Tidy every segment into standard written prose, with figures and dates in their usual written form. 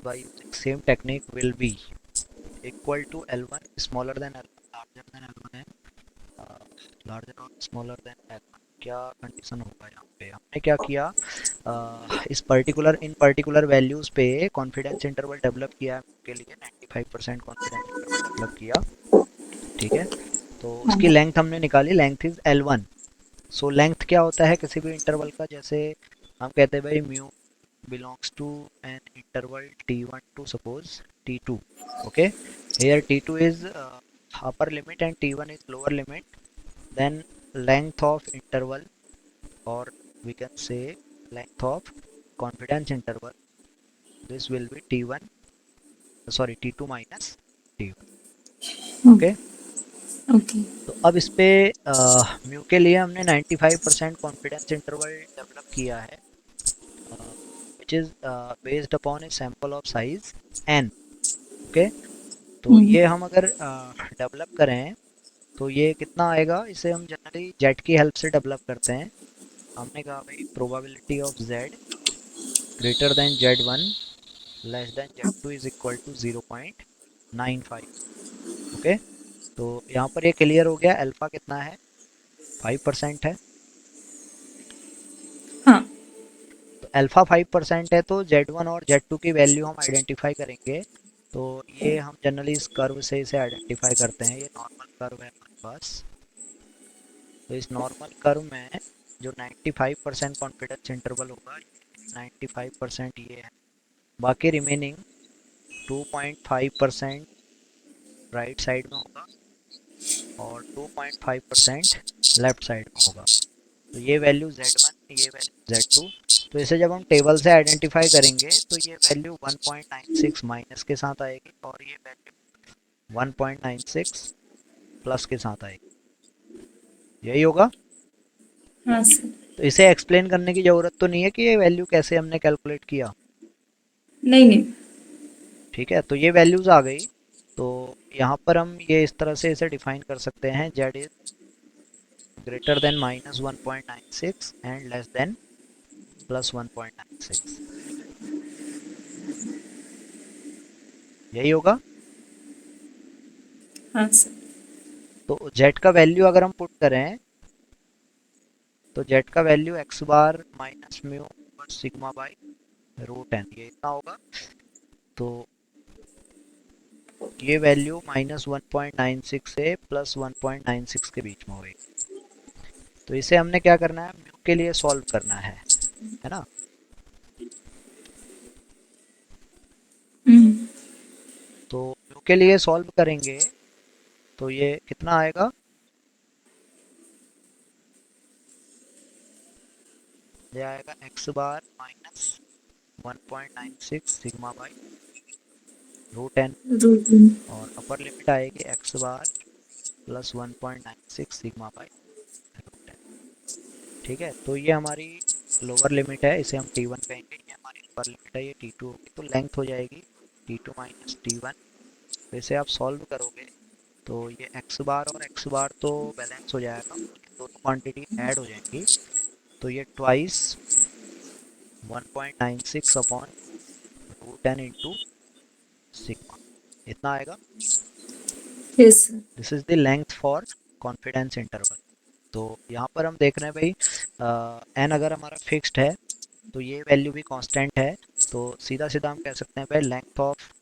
by using same technique will be equal to L1 smaller than L1 larger than L1 है, larger और smaller than L1। क्या condition होगा यहाँ पे? हमने क्या किया, इस पर्टिकुलर वैल्यूज पे कॉन्फिडेंस इंटरवल डेवलप किया है के लिए 95% कॉन्फिडेंस इंटरवल डेवलप किया। ठीक है, तो उसकी हाँ। लेंथ हमने निकाली, length is L1। So length क्या होता है किसी भी इंटरवल का? जैसे हम कहते हैं भाई mu belongs to an interval t1 to suppose t2, okay, here t2 is upper limit and t1 is lower limit, then length of interval, or we can say length of confidence interval, this will be t1, sorry t2 minus t1, okay। Okay. तो अब इस पे mu के लिए हमने 95% confidence interval develop किया है, which is based upon a sample of size n, okay. तो ये हम अगर डेवलप करें तो ये कितना आएगा? इसे हम जनरली जेट की हेल्प से डेवलप करते हैं। हमने कहा भाई probability of Z greater than Z one less than Z two is equal to 0.95, okay. तो यहाँ पर ये क्लियर हो गया, अल्फा कितना है? 5% है। हाँ। तो अल्फा 5% है, तो जेड वन और जेड टू की वैल्यू हम आइडेंटिफाई करेंगे। तो ये हम जनरली इस कर्व से इसे आइडेंटिफाई करते हैं, ये नॉर्मल कर्व है हमारे पास। तो इस नॉर्मल कर्व में जो 95% कॉन्फिडेंस इंटरवल होगा, 95% ये है, बाकी रिमेनिंग 2.5% राइट साइड में होगा और 2.5% लेफ्ट साइड में होगा। तो ये वैल्यू Z1, ये वैल्यू Z2। तो इसे जब हम टेबल से आइडेंटिफाई करेंगे तो ये वैल्यू 1.96 माइनस के साथ आएगी और ये वैल्यू 1.96 प्लस के साथ आएगी, यही होगा। हाँ सर। तो इसे एक्सप्लेन करने की ज़रूरत तो नहीं है कि ये वैल्यू कैसे हमने कैलकुलेट किया। नहीं नहीं। ठीक है, तो ये वैल्यूज आ गई। तो यहाँ पर हम ये इस तरह से इसे डिफाइन कर सकते हैं, Z is greater then -1.96 and less than +1.96, यही होगा। हाँ सर। तो जेड का वैल्यू अगर हम पुट करें तो जेड का value X bar minus mu sigma by root N, ये इतना होगा। तो ये वैल्यू -1.96 से +1.96 के बीच में होगी। तो इसे हमने क्या करना है, म्यू के लिए सॉल्व करना है ना। हम्म। तो म्यू के लिए सॉल्व करेंगे तो ये कितना आएगा? ये आएगा X bar -1.96 sigma by root N, routine. और अपर लिमिट आएगी X bar +1.96 sigma by root N. ठीक है, तो ये हमारी लोअर लिमिट है, इसे हम T1 कहेंगे, ये हमारी अपर लिमिट है, ये T2 होगी। तो लेंथ हो जाएगी T2 माइनस T1। तो इसे आप सॉल्व करोगे तो ये एक्स बार और एक्स बार तो बैलेंस हो जाएगा, दोनों क्वांटिटी ऐड हो जाएंगी। तो ये twice 1.96 upon root N into sigma, इतना आएगा। Yes sir. This is the length for confidence interval. तो यहाँ पर हम देख रहे हैं भाई एन अगर हमारा फिक्स्ड है तो ये वैल्यू भी कांस्टेंट है। तो सीधा सीधा हम कह सकते हैं भाई length of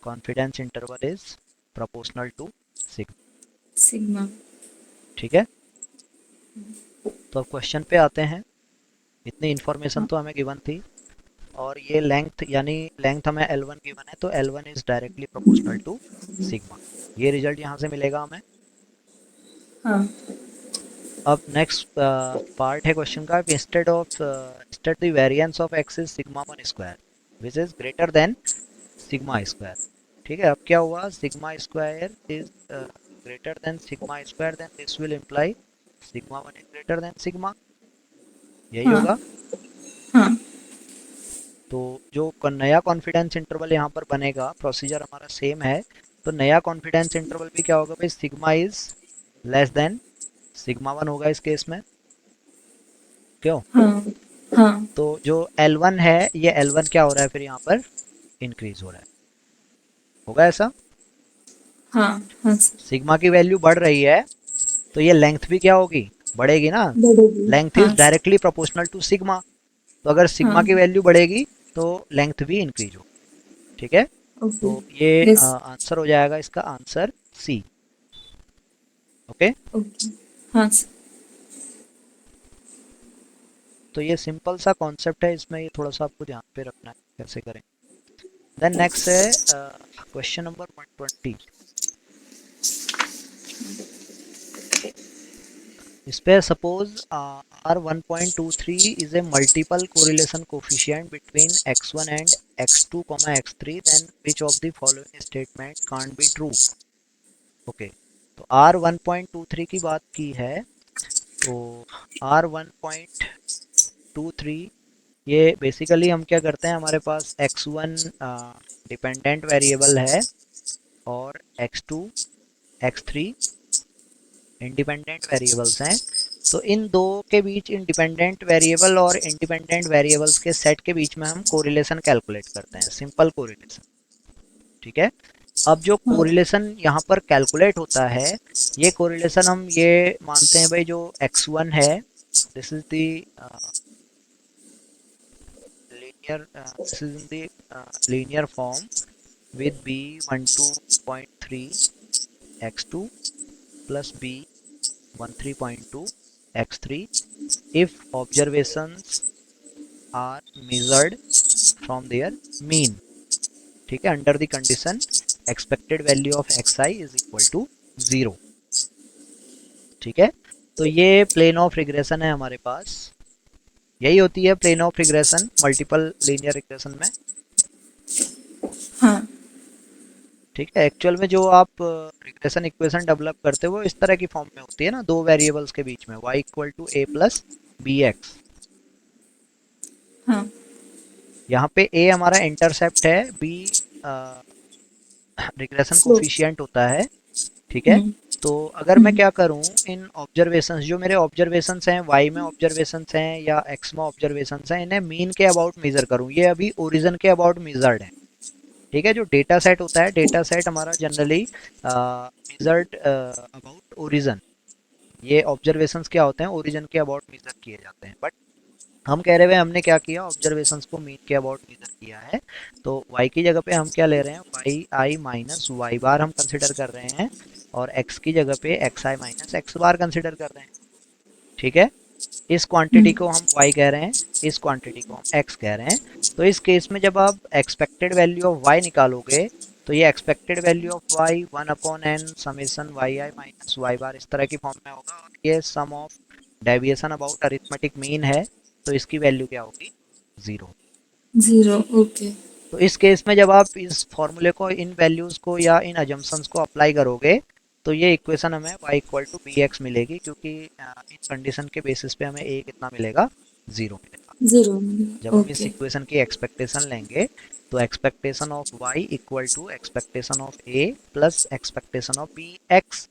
confidence interval is proportional to sigma. Sigma. ठीक है, तो अब क्वेश्चन पे आते हैं। इतनी इन्फॉर्मेशन हाँ। तो हमें गिवन थी, और ये लेंथ यानी लेंथ हमें L1 गिवन है, तो L1 is directly proportional to sigma. ये रिजल्ट यहाँ से मिलेगा हमें। हाँ। अब नेक्स्ट पार्ट है क्वेश्चन का, instead the variance of X is sigma one square which is greater than sigma square. ठीक है, अब क्या हुआ, sigma square is greater than sigma square, then this will imply sigma one is greater than sigma, यही हाँ। होगा। हाँ। तो जो नया कॉन्फिडेंस इंटरवल यहाँ पर बनेगा, प्रोसीजर हमारा सेम है। तो नया कॉन्फिडेंस इंटरवल भी क्या होगा भाई, sigma is less than sigma one होगा इस केस में, क्यों? हाँ। हाँ। तो जो L1 है, ये L1 क्या हो रहा है फिर यहाँ पर, इंक्रीज हो रहा है। होगा ऐसा? हाँ हाँ सर। सिग्मा की वैल्यू बढ़ रही है तो ये लेंथ भी क्या होगी, बढ़ेगी ना। बढ़ेगी। लेंथ हाँ is sir. Directly proportional to sigma, तो अगर सिग्मा हाँ। की वैल्यू बढ़ेगी तो लेंथ भी इंक्रीज होगी। ठीक है, ओके। तो ये यस। आंसर हो जाएगा इसका आंसर सी। Okay, okay. हाँ सर। तो ये सिंपल सा कॉन्सेप्ट है, इसमें ये थोड़ा सा आपको ध्यान पे रखना है कैसे करें। देन नेक्स्ट है क्वेश्चन नंबर 120। इस पे suppose R1.23 is a multiple correlation coefficient between x1 and x2, x3, then which of the following statement can't be true? Okay, तो R1.23 की बात की है, तो R1.23 ये बेसिकली हम क्या करते हैं, हमारे पास x1 डिपेंडेंट वेरिएबल है और x2 x3 इंडिपेंडेंट वेरिएबल्स हैं। तो इन दो के बीच, इंडिपेंडेंट वेरिएबल और इंडिपेंडेंट वेरिएबल्स के सेट के बीच में हम कोरिलेशन कैलकुलेट करते हैं, सिंपल कोरिलेशन। ठीक है, अब जो हाँ। कोरिलेशन यहाँ पर कैलकुलेट होता है, ये कोरिलेशन हम ये मानते हैं भाई, जो x1 है this is the linear, this is in the linear form with b12.3 x2 plus b13.2 x3 if observations are measured from their mean। ठीक है, under the condition expected value of xi is equal to 0। ठीक है, तो ये plane of regression है हमारे पास, यही होती है plane of regression multiple linear regression में। हाँ। ठीक है, एक्चुअल में जो आप रिग्रेशन इक्वेशन डेवलप करते हो वो इस तरह की फॉर्म में होती है ना, दो वेरिएबल्स के बीच में y equal to a plus B X. हाँ। यहाँ पे a हमारा इंटरसेप्ट है, b रिग्रेशन स्लो। कोफिशिएंट होता है। ठीक है, हम्म। तो अगर मैं हम्म। क्या करूँ, इन ऑब्जर्वेशंस, जो मेरे ऑब्जर्वेशंस हैं y में ऑब्जर्वेशंस हैं या x में ऑब्जर्वेशंस हैं, इन्हें मीन के अबाउट मेजर करूँ, ये अभी ओरिजिन के अबाउट मेजर्ड है। ठीक है, जो डेटा सेट होता है, डेटा सेट हमारा जनरली मेजर्ड अबाउट ओरिजिन, ये ऑब्जर्वेशंस क्या होते हैं, ओरिजिन के अबाउट मेजर किए जाते हैं। बट हम कह रहे हुए हमने क्या किया, ऑब्जर्वेशंस को मीन के अबाउट मेजर किया है, तो y की जगह पे हम क्या ले रहे हैं, वाई आई माइनस वाई बार हम कंसिडर कर रहे हैं, और x की जगह पे एक्स आई माइनस एक्स बार कंसिडर कर रहे हैं। ठीक है, इस क्वांटिटी को हम y कह रहे हैं, इस क्वांटिटी को हम x कह रहे हैं। तो इस केस में जब आप एक्सपेक्टेड वैल्यू ऑफ y निकालोगे, तो ये expected value of y 1/n summation y i minus y bar इस तरह की फॉर्म में होगा, और ये sum of deviation about arithmetic mean है, तो इसकी वैल्यू क्या होगी, 0। 0। ओके। तो इस केस में जब आप इस फॉर्मूले को, इन वैल्यूज को या इन अजम्पशंस को अप्लाई करोगे, तो ये इक्वेशन हमें y equal to B X मिलेगी, क्योंकि इन कंडीशन के बेसिस पे हमें a कितना मिलेगा, 0 मिलेगा। 0। जब हम इस ओके। इक्वेशन की एक्सपेक्टेशन लेंगे, तो expectation of y equal to expectation of a plus expectation of b x.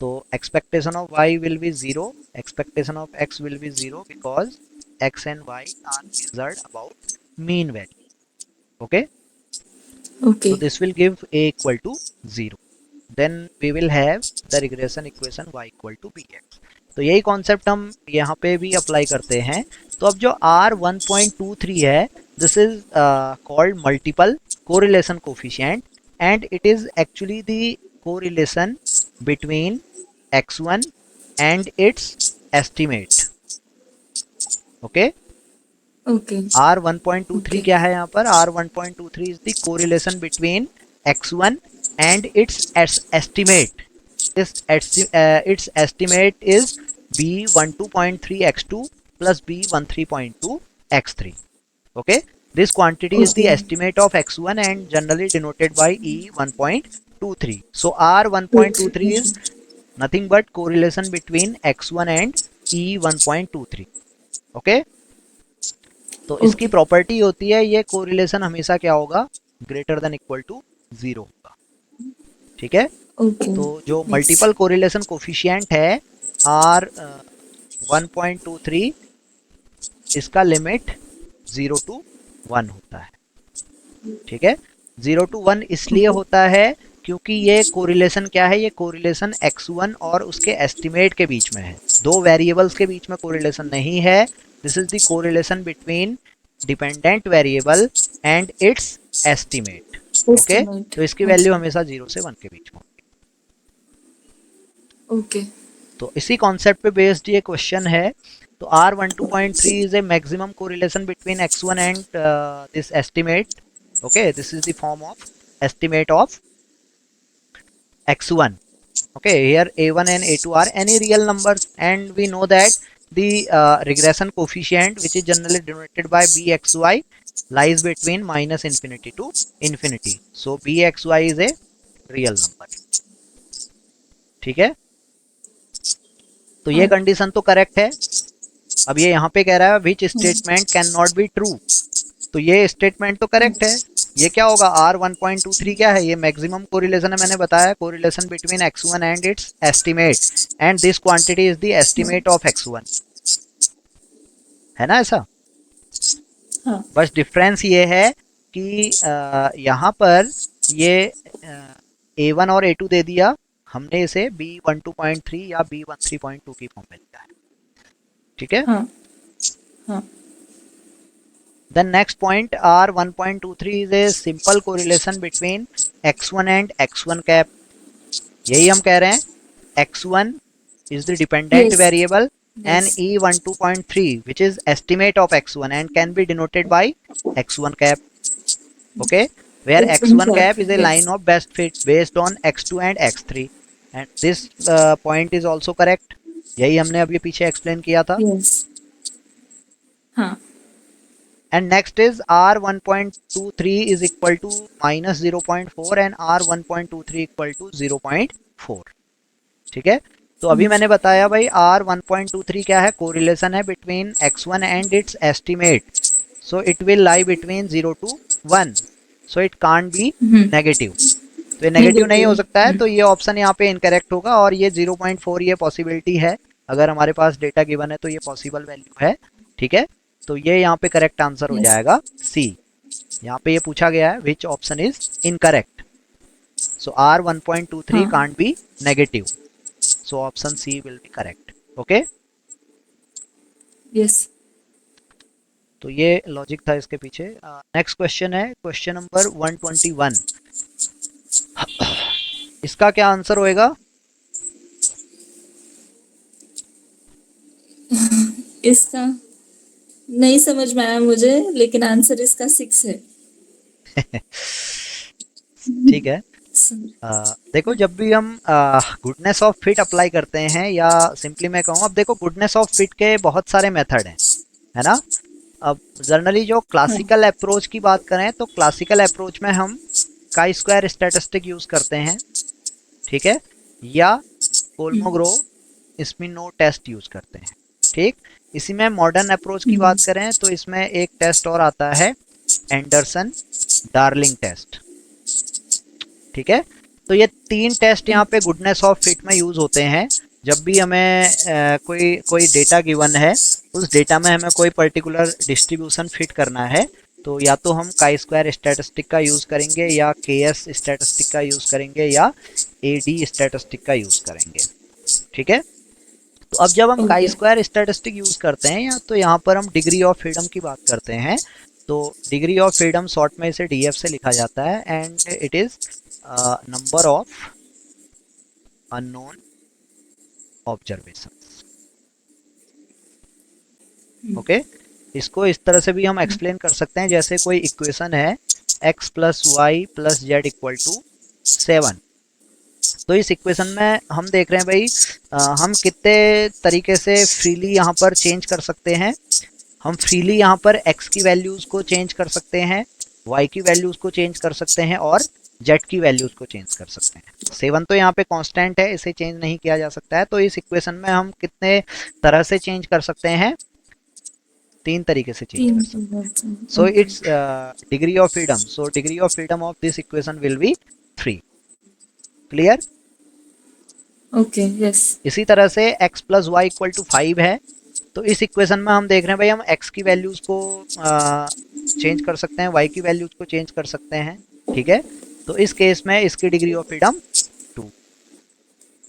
तो expectation of y will be 0, expectation of x will be 0 because x and y are measured about mean value. Okay, okay. so this will give a equal to 0, then we will have the regression equation y equal to bx। तो यही concept हम यहाँ पे भी apply करते हैं। तो अब जो R1.23 है, this is called multiple correlation coefficient, and it is actually the correlation between x1 and it's estimate. Okay, okay. R1.23 okay. क्या है यहाँ पर, R1.23 is the correlation between x1 and its estimate। its estimate is b12.3 x2 plus b13.2 x3। okay, this quantity is the okay. estimate of x1 and generally denoted by E1.23। so okay. R1.23 is nothing but correlation between x1 and E1.23। okay, तो इसकी okay. Property होती है, ये correlation हमेशा क्या होगा, greater than equal to 0 होगा। ठीक है, ओके। तो जो यस। मल्टीपल कोरिलेशन कोफिशिएंट है आर 1.23, इसका लिमिट 0 to 1 होता है। ठीक है। 0 to 1 इसलिए ओके होता है क्योंकि ये कोरिलेशन क्या है, ये कोरिलेशन x1 और उसके एस्टिमेट के बीच में है, दो वेरिएबल्स के बीच में कोरिलेशन नहीं है। This is the correlation between dependent variable and it's estimate. Okay, estimate. तो इसकी वैल्यू अच्छा। हमेशा 0 से 1 के बीच में होगी। ओके। तो इसी कॉन्सेप्ट पे बेस्ड ये क्वेश्चन है। तो R12.3 is a maximum correlation between x1 and this estimate. Okay, this is the form of estimate of x1. Okay, here a1 and a2 are any real numbers, and we know that the regression coefficient, which is generally denoted by bxy, lies between minus infinity to infinity. So bxy is a real number. ठीक है, तो ये हाँ। Condition तो correct है। अब ये यहाँ पे कह रहा है which statement can not be true, तो ये स्टेटमेंट तो करेक्ट है। ये क्या होगा, R1.23 क्या है, ये मैक्सिमम कोरिलेशन है, मैंने बताया correlation between x1 and it's estimate, and this quantity is the estimate of x1, है ना ऐसा। हाँ। बस डिफरेंस ये है कि यहाँ पर ये a1 और a2 दे दिया, हमने इसे B12.3 या B13.2 की फॉर्म में लिया है। ठीक है। हाँ। हाँ। Then next point, R1.23 is a simple correlation between x1 and x1 cap. यही हम कह रहे हैं, x1 is the dependent yes. variable and yes. E12.3 which is estimate of x1 and can be denoted by x1 cap. Okay, where x1 cap is a yes. line of best fit based on x2 and x3, and this point is also correct. यही हमने अभी पीछे explain किया था। Yes. हाँ। And next is R1.23 is equal to minus 0.4 and R1.23 equal to 0.4। ठीक है, तो अभी मैंने बताया भाई R1.23 क्या है, कोरिलेशन है between x1 and it's estimate, so it will lie between 0 to 1, so it can't be negative. तो ये नेगेटिव नहीं हो सकता है, तो ये ऑप्शन यहाँ पे इनकरेक्ट होगा, और ये 0.4 ये पॉसिबिलिटी है, अगर हमारे पास डेटा गिवन है तो ये पॉसिबल वैल्यू है। ठीक है, तो ये यहाँ पे करेक्ट आंसर हो यस। जाएगा सी। यहाँ पे ये पूछा गया है which option is incorrect, so R1.23 हाँ। Can't be negative, so option C will be correct. Okay, yes. तो ये लॉजिक था इसके पीछे। नेक्स्ट क्वेश्चन है क्वेश्चन नंबर 121। इसका क्या आंसर होएगा, इसका नहीं समझ में आया मुझे, लेकिन आंसर इसका 6 है। ठीक है। देखो जब भी हम गुडनेस ऑफ फिट अप्लाई करते हैं, या सिंपली मैं कहूँ, अब देखो गुडनेस ऑफ फिट के बहुत सारे मेथड हैं, है ना। अब जनरली जो हाँ। क्लासिकल अप्रोच की बात करें, तो क्लासिकल अप्रोच में हम काई स्क्वायर स्टैटिस्टिक यूज करते हैं, ठीक है, या कोल्मोग्रो स्मिनो टेस्ट यूज करते हैं। ठीक, इसी में मॉडर्न अप्रोच की बात करें तो इसमें एक टेस्ट और आता है, एंडरसन डार्लिंग टेस्ट। ठीक है, तो ये तीन टेस्ट यहाँ पे गुडनेस ऑफ फिट में यूज होते हैं। जब भी हमें कोई कोई डेटा गिवन है, उस डेटा में हमें कोई पर्टिकुलर डिस्ट्रीब्यूशन फिट करना है, तो या तो हम काई स्क्वायर स्टैटिस्टिक का यूज करेंगे, या केएस स्टैटिस्टिक का यूज करेंगे, या एडी स्टैटिस्टिक का यूज करेंगे। ठीक है, तो अब जब हम काई ओके। स्क्वायर स्टैटिस्टिक यूज करते हैं, या तो यहाँ पर हम डिग्री ऑफ फ्रीडम की बात करते हैं, तो डिग्री ऑफ फ्रीडम शॉर्ट में इसे डीएफ से लिखा जाता है, and it is number of unknown observations. Okay, इसको इस तरह से भी हम एक्सप्लेन कर सकते हैं, जैसे कोई इक्वेशन है x plus Y plus Z equal to 7। तो इस इक्वेशन में हम देख रहे हैं भाई, हम कितने तरीके से फ्रीली यहाँ पर चेंज कर सकते हैं। हम फ्रीली यहाँ पर x की वैल्यूज को चेंज कर सकते हैं, y की वैल्यूज को चेंज कर सकते हैं, और z की वैल्यूज को चेंज कर सकते हैं। 7 तो यहाँ पे कांस्टेंट है, इसे चेंज नहीं किया जा सकता है। तो इस इक्वेशन में हम कितने तरह से चेंज कर सकते हैं, 3 तरीके से चेंज कर सकते हैं। So it's degree of freedom, so degree of freedom of this equation will be 3। Clear. Okay. Yes. इसी तरह से x plus Y equal to 5 है, तो इस इक्वेशन में हम देख रहे हैं भाई, हम x की वैल्यूज को चेंज कर सकते हैं, y की वैल्यूज को चेंज कर सकते हैं, ठीक है। तो इस केस में इसकी डिग्री ऑफ फ्रीडम 2।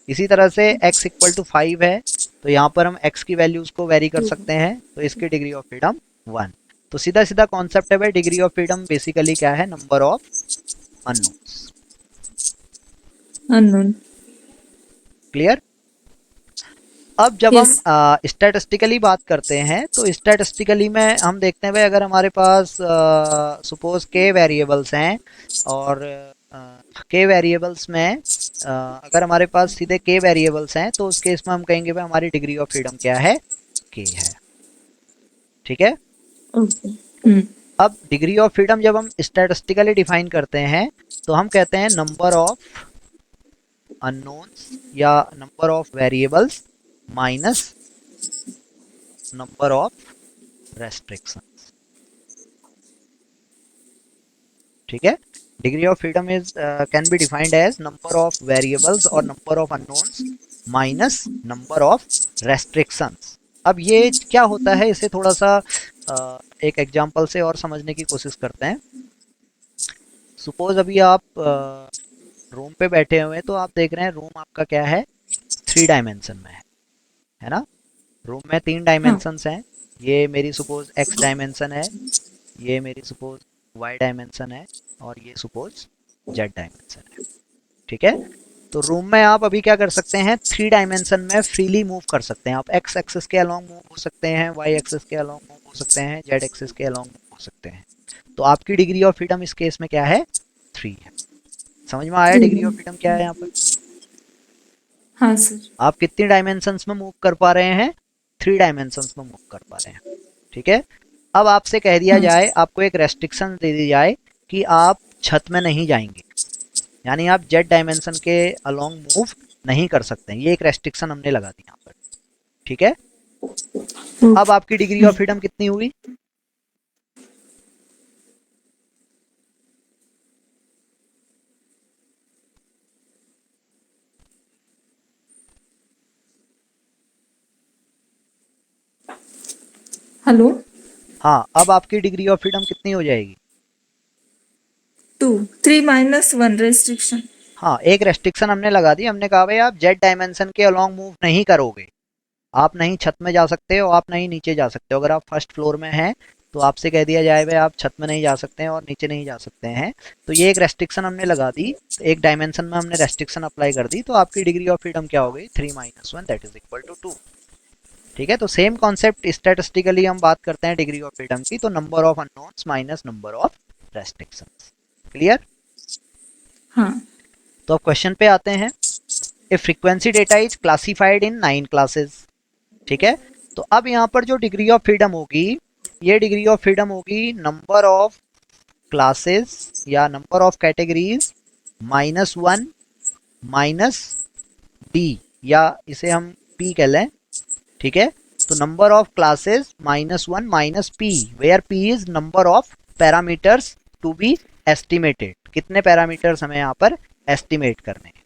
इसी तरह से x इक्वल टू 5 है, तो यहाँ पर हम x की वैल्यूज को वेरी कर 2 सकते हैं, तो इसकी डिग्री ऑफ फ्रीडम 1। तो सीधा सीधा कॉन्सेप्ट है भाई, डिग्री ऑफ फ्रीडम बेसिकली क्या है, number of unknowns. Unknown. Clear. अब जब हम यस। स्टैटिस्टिकली बात करते हैं, तो स्टैटिस्टिकली में हम देखते हैं भाई, अगर हमारे पास सपोज के वेरिएबल्स हैं, और के वेरिएबल्स में अगर हमारे पास सीधे के वेरिएबल्स हैं, तो उस केस में हम कहेंगे भाई हमारी डिग्री ऑफ फ्रीडम क्या है, के है, ठीक है। ओके। अब डिग्री ऑफ फ्रीडम जब हम स्टैटिस्टिकली डिफाइन करते हैं, तो हम कहते हैं नंबर ऑफ अननोन्स या number of variables minus number of restrictions, ठीक है। Degree of freedom is can be defined as number of variables और number of unknowns minus number of restrictions. अब ये क्या होता है, इसे थोड़ा सा एक एग्जांपल से और समझने की कोशिश करते हैं। सपोज अभी आप रूम पे बैठे हुए हैं, तो आप देख रहे हैं रूम आपका क्या है, 3 डायमेंशन में है ना। रूम में 3 हाँ। डायमेंशंस हैं। ये मेरी सपोज x डायमेंशन है, ये मेरी सपोज y डायमेंशन है, और ये सपोज z डायमेंशन है, ठीक है। तो रूम में आप अभी क्या कर सकते हैं, 3 डायमेंशन में फ्रीली मूव कर सकते हैं। आप x एक्सिस के अलोंग मूव हो सकते हैं, y एक्सिस के अलोंग मूव हो सकते हैं, z एक्सिस के अलोंग मूव हो सकते हैं। तो आपकी डिग्री ऑफ फ्रीडम इस केस में क्या है, 3 है। समझ में आया डिग्री ऑफ फ्रीडम क्या है यहाँ पर। हाँ सर। आप कितनी डायमेंशंस में मूव कर पा रहे हैं, 3 डायमेंशंस में मूव कर पा रहे हैं, ठीक है। अब आपसे कह दिया हाँ। जाए, आपको एक रेस्ट्रिक्शन दे दी जाए कि आप छत में नहीं जाएंगे, यानी आप जेड डायमेंशन के अलोंग मूव नहीं कर सकते हैं। ये एक रेस्ट्रिक्शन हमने लगा दी यहाँ पर, ठीक है। अब आपकी डिग्री ऑफ फ्रीडम कितनी हुई, हेलो। हाँ, अब आपकी डिग्री ऑफ फ्रीडम कितनी हो जाएगी, 2 3 माइनस 1 रेस्ट्रिक्शन। हाँ, एक रेस्ट्रिक्शन हमने लगा दी। हमने कहा भाई आप जेड डायमेंशन के अलोंग मूव नहीं करोगे, आप नहीं छत में जा सकते हो, आप नहीं नीचे जा सकते हो। अगर आप फर्स्ट फ्लोर में हैं, तो आपसे कह दिया जाए भाई आप छत में नहीं जा सकते हैं और नीचे नहीं जा सकते हैं, तो ये एक रेस्ट्रिक्शन हमने लगा दी। तो एक डायमेंशन में हमने रेस्ट्रिक्शन अप्लाई कर दी, तो आपकी डिग्री ऑफ फ्रीडम क्या हो गई, 3 minus 1 that is equal to 2, ठीक है। तो सेम कॉन्सेप्ट स्टैटिस्टिकली हम बात करते हैं डिग्री ऑफ फ्रीडम की, तो number of unknowns minus number of restrictions. Clear. हाँ। तो अब क्वेश्चन पे आते हैं। A frequency data is classified in 9 classes, ठीक है। तो अब यहाँ पर जो डिग्री ऑफ फ्रीडम होगी, ये डिग्री ऑफ फ्रीडम होगी नंबर ऑफ क्लासेस या number of categories minus 1 minus D, या इसे हम पी कह लें, ठीक है। तो number of classes minus 1 minus P, where P is number of parameters to be estimated. कितने पैरामीटर्स हमें यहाँ पर एस्टिमेट करने हैं,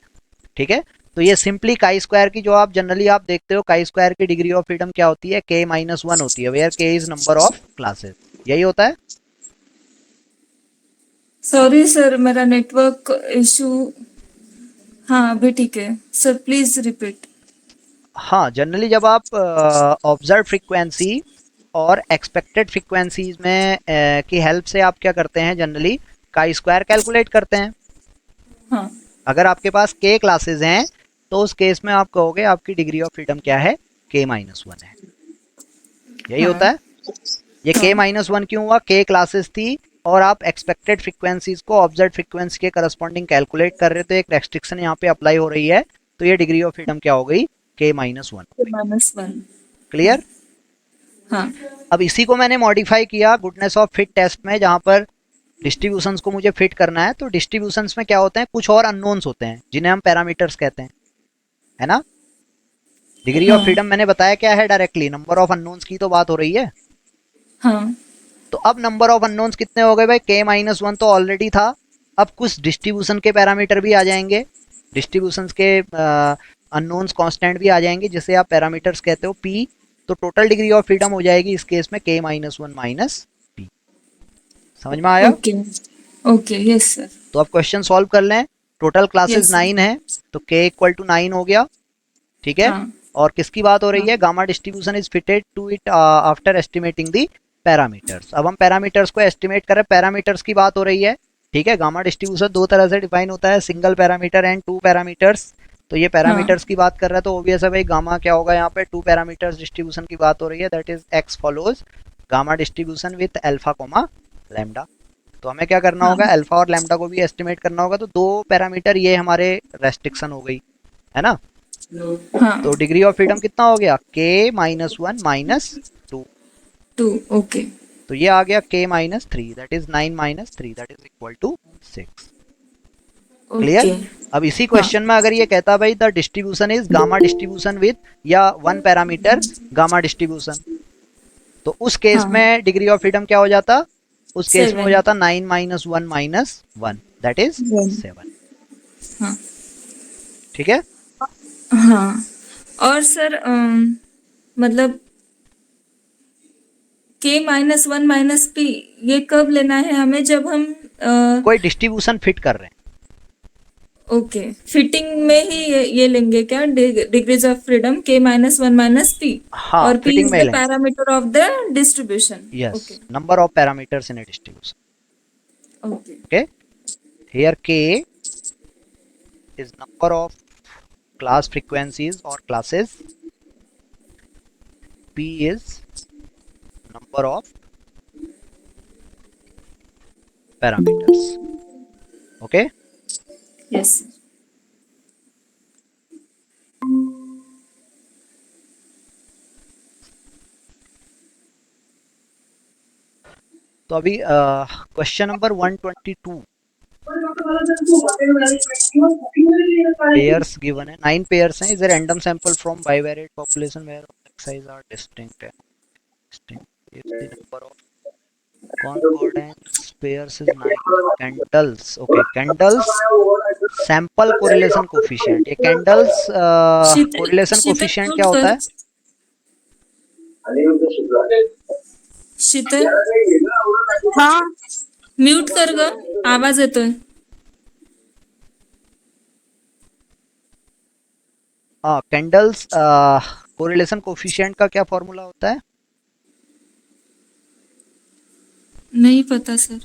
ठीक है। तो ये सिंपली काई स्क्वायर की, जो आप जनरली आप देखते हो, काई स्क्वायर की डिग्री ऑफ फ्रीडम क्या होती है, k माइनस 1 होती है, where k is number of classes. यही होता है। सॉरी सर, मेरा नेटवर्क इशू। हाँ अभी ठीक है सर, प्लीज रिपीट। हाँ, जनरली जब आप ऑब्जर्व फ्रीक्वेंसी और एक्सपेक्टेड फ्रीक्वेंसीज में की हेल्प से आप क्या करते हैं, जनरली काई स्क्वायर कैलकुलेट करते हैं। हाँ। अगर आपके पास k क्लासेस हैं, तो उस केस में आप कहोगे आपकी डिग्री ऑफ फ्रीडम क्या है, k माइनस 1 है। यही हाँ। होता है। ये k हाँ। माइनस 1 क्यों हुआ, k क्लासेस थी और आप एक्सपेक्टेड फ्रीक्वेंसीज को ऑब्जर्व फ्रीक्वेंसी के करस्पॉन्डिंग कैलकुलेट कर रहे थे, एक रेस्ट्रिक्शन यहाँ पे अप्लाई हो रही है, तो ये डिग्री ऑफ फ्रीडम क्या हो गई, k माइनस 1 हो गई। -1। क्लियर। हाँ। अब इसी को मैंने मॉडिफाई किया गुडनेस ऑफ फिट टेस्ट में, जहां पर डिस्ट्रीब्यूशंस को मुझे फिट करना है। तो डिस्ट्रीब्यूशंस में क्या होते हैं, कुछ और अननोन्स होते हैं जिन्हें हम पैरामीटर्स कहते हैं, है ना। डिग्री ऑफ हाँ। फ्रीडम मैंने बताया क्या है, डायरेक्टली नंबर ऑफ अननोन्स की तो बात हो रही है। हाँ। तो अब नंबर ऑफ अननोन्स कितने हो गए भाई, k माइनस 1 तो ऑलरेडी था, अब कुछ डिस्ट्रीब्यूशन के पैरामीटर भी आ जाएंगे, डिस्ट्रीब्यूशंस के अननोन्स कांस्टेंट भी आ जाएंगे, जिसे आप पैरामीटर्स कहते हो p, तो टोटल डिग्री ऑफ फ्रीडम हो जाएगी इस केस में k minus one minus p। समझ में आया? Okay okay yes sir. तो अब क्वेश्चन सॉल्व कर लें। Total classes yes sir. 9 है, तो k इक्वल टू 9 हो गया। ठीक है। हाँ और किसकी बात हो रही हाँ है? Gamma distribution is fitted to it after estimating the parameters. अब हम पैरामीटर्स को एस्टिमेट करें, पैरामीटर्स की बात हो रही है। ठीक है। गामा डिस्ट्रीब्यूशन दो तरह से डिफाइन होता है, single parameter and two parameters. तो ये हाँ पैरामीटर्स की बात कर रहा है, तो ऑब्वियस है भाई गामा क्या होगा, यहाँ पे टू पैरामीटर्स डिस्ट्रीब्यूशन की बात हो रही है, that is x follows gamma distribution with alpha coma lambda. तो हमें क्या करना हाँ होगा, अल्फा और लैम्डा को भी एस्टिमेट करना होगा। तो दो पैरामीटर ये हमारे रेस्ट्रिक्शन हो गई है ना। हाँ तो डिग्री ऑफ फ्रीडम कितना हो गया, k minus one minus two. 2 okay तो ये आ गया k minus three, that is 9 minus three, that is equal to 6। Clear? Okay अब इसी हाँ क्वेश्चन में अगर ये कहता भाई the distribution is gamma distribution with या वन पैरामीटर गामा डिस्ट्रीब्यूशन, तो उस केस हाँ में डिग्री ऑफ फ्रीडम क्या हो जाता? उस केस में हो 7 जाता 9 minus one minus one, that is 1 7। हाँ ठीक है। हाँ। और सर मतलब k minus one minus P ये कब लेना है हमें, जब हम कोई डिस्ट्रीब्यूशन फिट कर रहे हैं। ओके फिटिंग में ही ये लेंगे क्या, degrees of freedom k minus one minus P, हाँ, और p फिटिंग इज में द लेंगे। Parameter of the distribution. Yes, okay number of parameters in a distribution. Okay Okay, here k is number of class frequencies or classes. P is number of parameters. Okay, yes तो अभी question number 122 pairs given है, 9 pairs हैं। Is a random sample from bivariate population where object size are distinct है। Distinct if the number of concordance pairs is 9 candles। Okay, candles sample correlation coefficient. ये candles correlation शीतल coefficient क्या mute होता कर। है? शीतल हाँ mute कर ग, आवाज येतोय। हाँ, कैंडल्स कोरिलेशन कोफिशिएंट का क्या फॉर्मूला होता है? नहीं पता सर।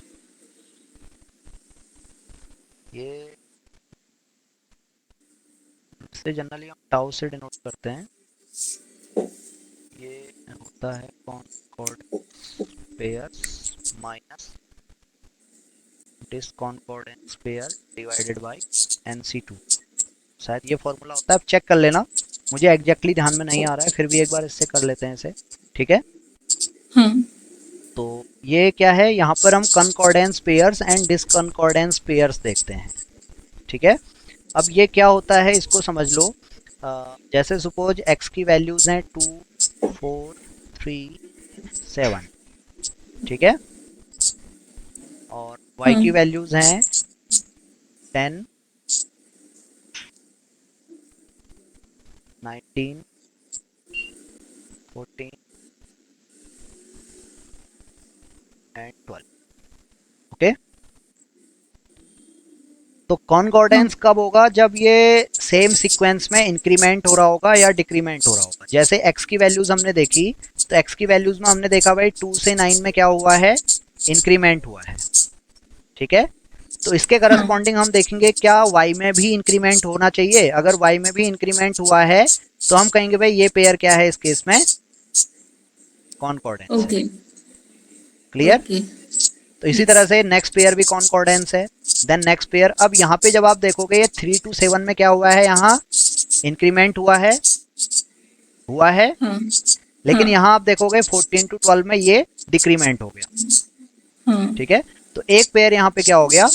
ये से जनरली हम टाउ से डिनोट करते हैं। ये होता है concordance pairs minus discordance pair divided by NC2। शायद ये फॉर्मूला होता है, आप चेक कर लेना, मुझे एग्जैक्टली ध्यान में नहीं आ रहा है, फिर भी एक बार इससे कर लेते हैं इसे। ठीक है। हाँ तो ये क्या है, यहाँ पर हम कॉनकॉर्डेंस पेयर्स एंड डिसकॉनकॉर्डेंस पेयर्स देखते हैं। ठीक है। अब ये क्या होता है इसको समझ लो। जैसे सपोज x की वैल्यूज हैं 2 4 3 7। ठीक है। और y हाँ की वैल्यूज हैं 10 19 14 एंड 12। ओके। तो कॉनकॉर्डेंस कब होगा, जब ये सेम सीक्वेंस में इंक्रीमेंट हो रहा होगा या डिक्रीमेंट हो रहा होगा। जैसे x की वैल्यूज हमने देखी, तो x की वैल्यूज में हमने देखा भाई 2 से 9 में क्या हुआ है, इंक्रीमेंट हुआ है। ठीक है। तो इसके करस्पॉन्डिंग हम देखेंगे क्या y में भी इंक्रीमेंट होना चाहिए। अगर y में भी इंक्रीमेंट हुआ है तो हम कहेंगे भाई ये पेयर क्या है, इस केस में कॉनकॉर्डेंस है। Okay clear? ओके तो इसी तरह से नेक्स्ट पेयर भी कॉनकॉर्डेंस है। Then next pair. अब यहाँ पे जब आप देखोगे ये 3 to 7 में क्या हुआ है, यहाँ इंक्रीमेंट हुआ है हाँ लेकिन हाँ यहाँ आप देखोगे 14 to 12 में ये डिक्रीमेंट हो गया। हाँ ठीक है। तो एक पेयर यहाँ पे क्या हो गया,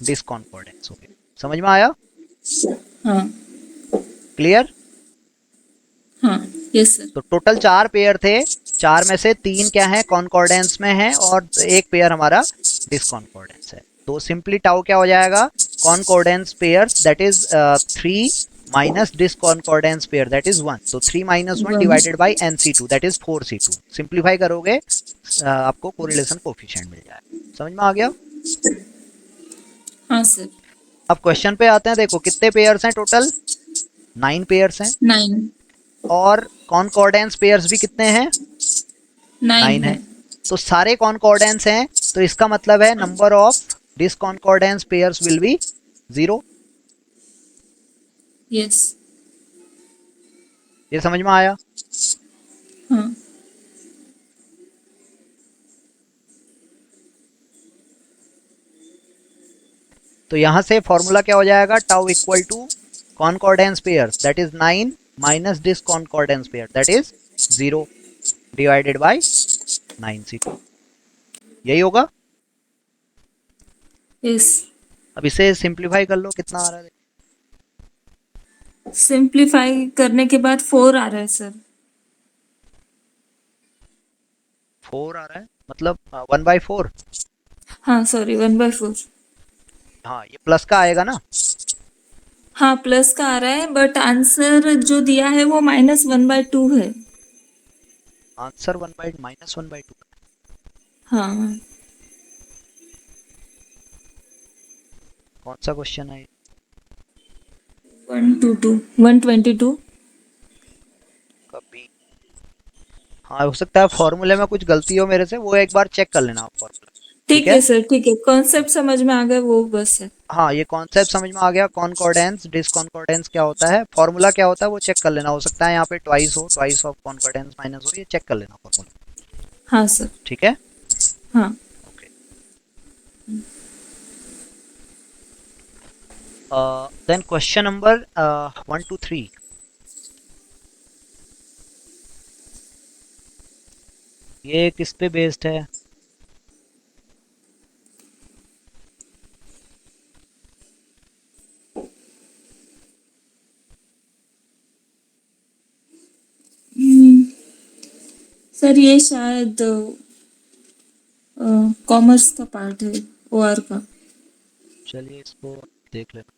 डिसकॉनकॉर्डेंस हो गया। समझ में आया? हाँ क्लियर? हाँ यस सर। तो टोटल 4 पेयर थे, 4 में से 3 क्या है, कॉनकॉर्डेंस में है, और एक पेयर हमारा डिसकॉनकॉर्डेंस है। तो सिंपली टाउ क्या हो जाएगा, concordance pairs that is 3 minus disconcordance pair that is 1, तो 3 minus 1 one. divided by nc2 that is 4c2. Simplify करोगे आपको कोरिलेशन कोफिशिएंट मिल जाएगा। समझ में आ गया? हाँ सर। अब क्वेश्चन पे आते हैं। देखो कितने पेयर्स हैं टोटल? 9 पेयर्स हैं। 9। और कॉनकॉर्डेंस पेयर्स भी कितने हैं? 9 9 है। है। तो सारे कॉनकॉर्डेंस हैं, तो इसका मतलब है number of discordance pairs will be 0। Yes. ये समझ में आया? हाँ। तो यहां से फॉर्मूला क्या हो जाएगा? Tau equal to concordance pairs that is 9 minus discordance pair that is 0 divided by 9c2। यही होगा। यस। अब इसे सिंप्लीफाई कर लो, कितना आ रहा है? सिंप्लीफाई करने के बाद 4 आ रहा है सर। 4 आ रहा है, मतलब 1/4। हाँ सॉरी, 1/4। हाँ, ये प्लस का आएगा ना। हाँ प्लस का आ रहा है, बट आंसर जो दिया है वो -1/2 है। आंसर -1/2। हाँ। कौन सा क्वेश्चन है? 122 122। कभी हाँ, हो सकता है फॉर्मूले में कुछ गलती हो मेरे से, वो एक बार चेक कर लेना आप फॉर्मूला। ठीक ठीक है। है सर, ठीक है, कॉन्सेप्ट समझ में आ गया, वो बस है। हाँ, ये कॉन्सेप्ट समझ में आ गया। कॉनकॉर्डेंस डिसकॉनकॉर्डेंस क्या होता है, फॉर्मूला क्या होता है, वो चेक कर लेना। हो सकता है यहाँ पे ट्वाइस हो, ट्वाइस ऑफ कॉनकॉर्डेंस माइनस हो, ये चेक कर लेना फॉर्मूला। हाँ सर। ठीक है। हाँ। Okay. Then question number 1 to 3। ये किस पे बेस्ड है? सर ये शायद कॉमर्स का पार्ट है, ओआर का। चलिए इसको देख लेना।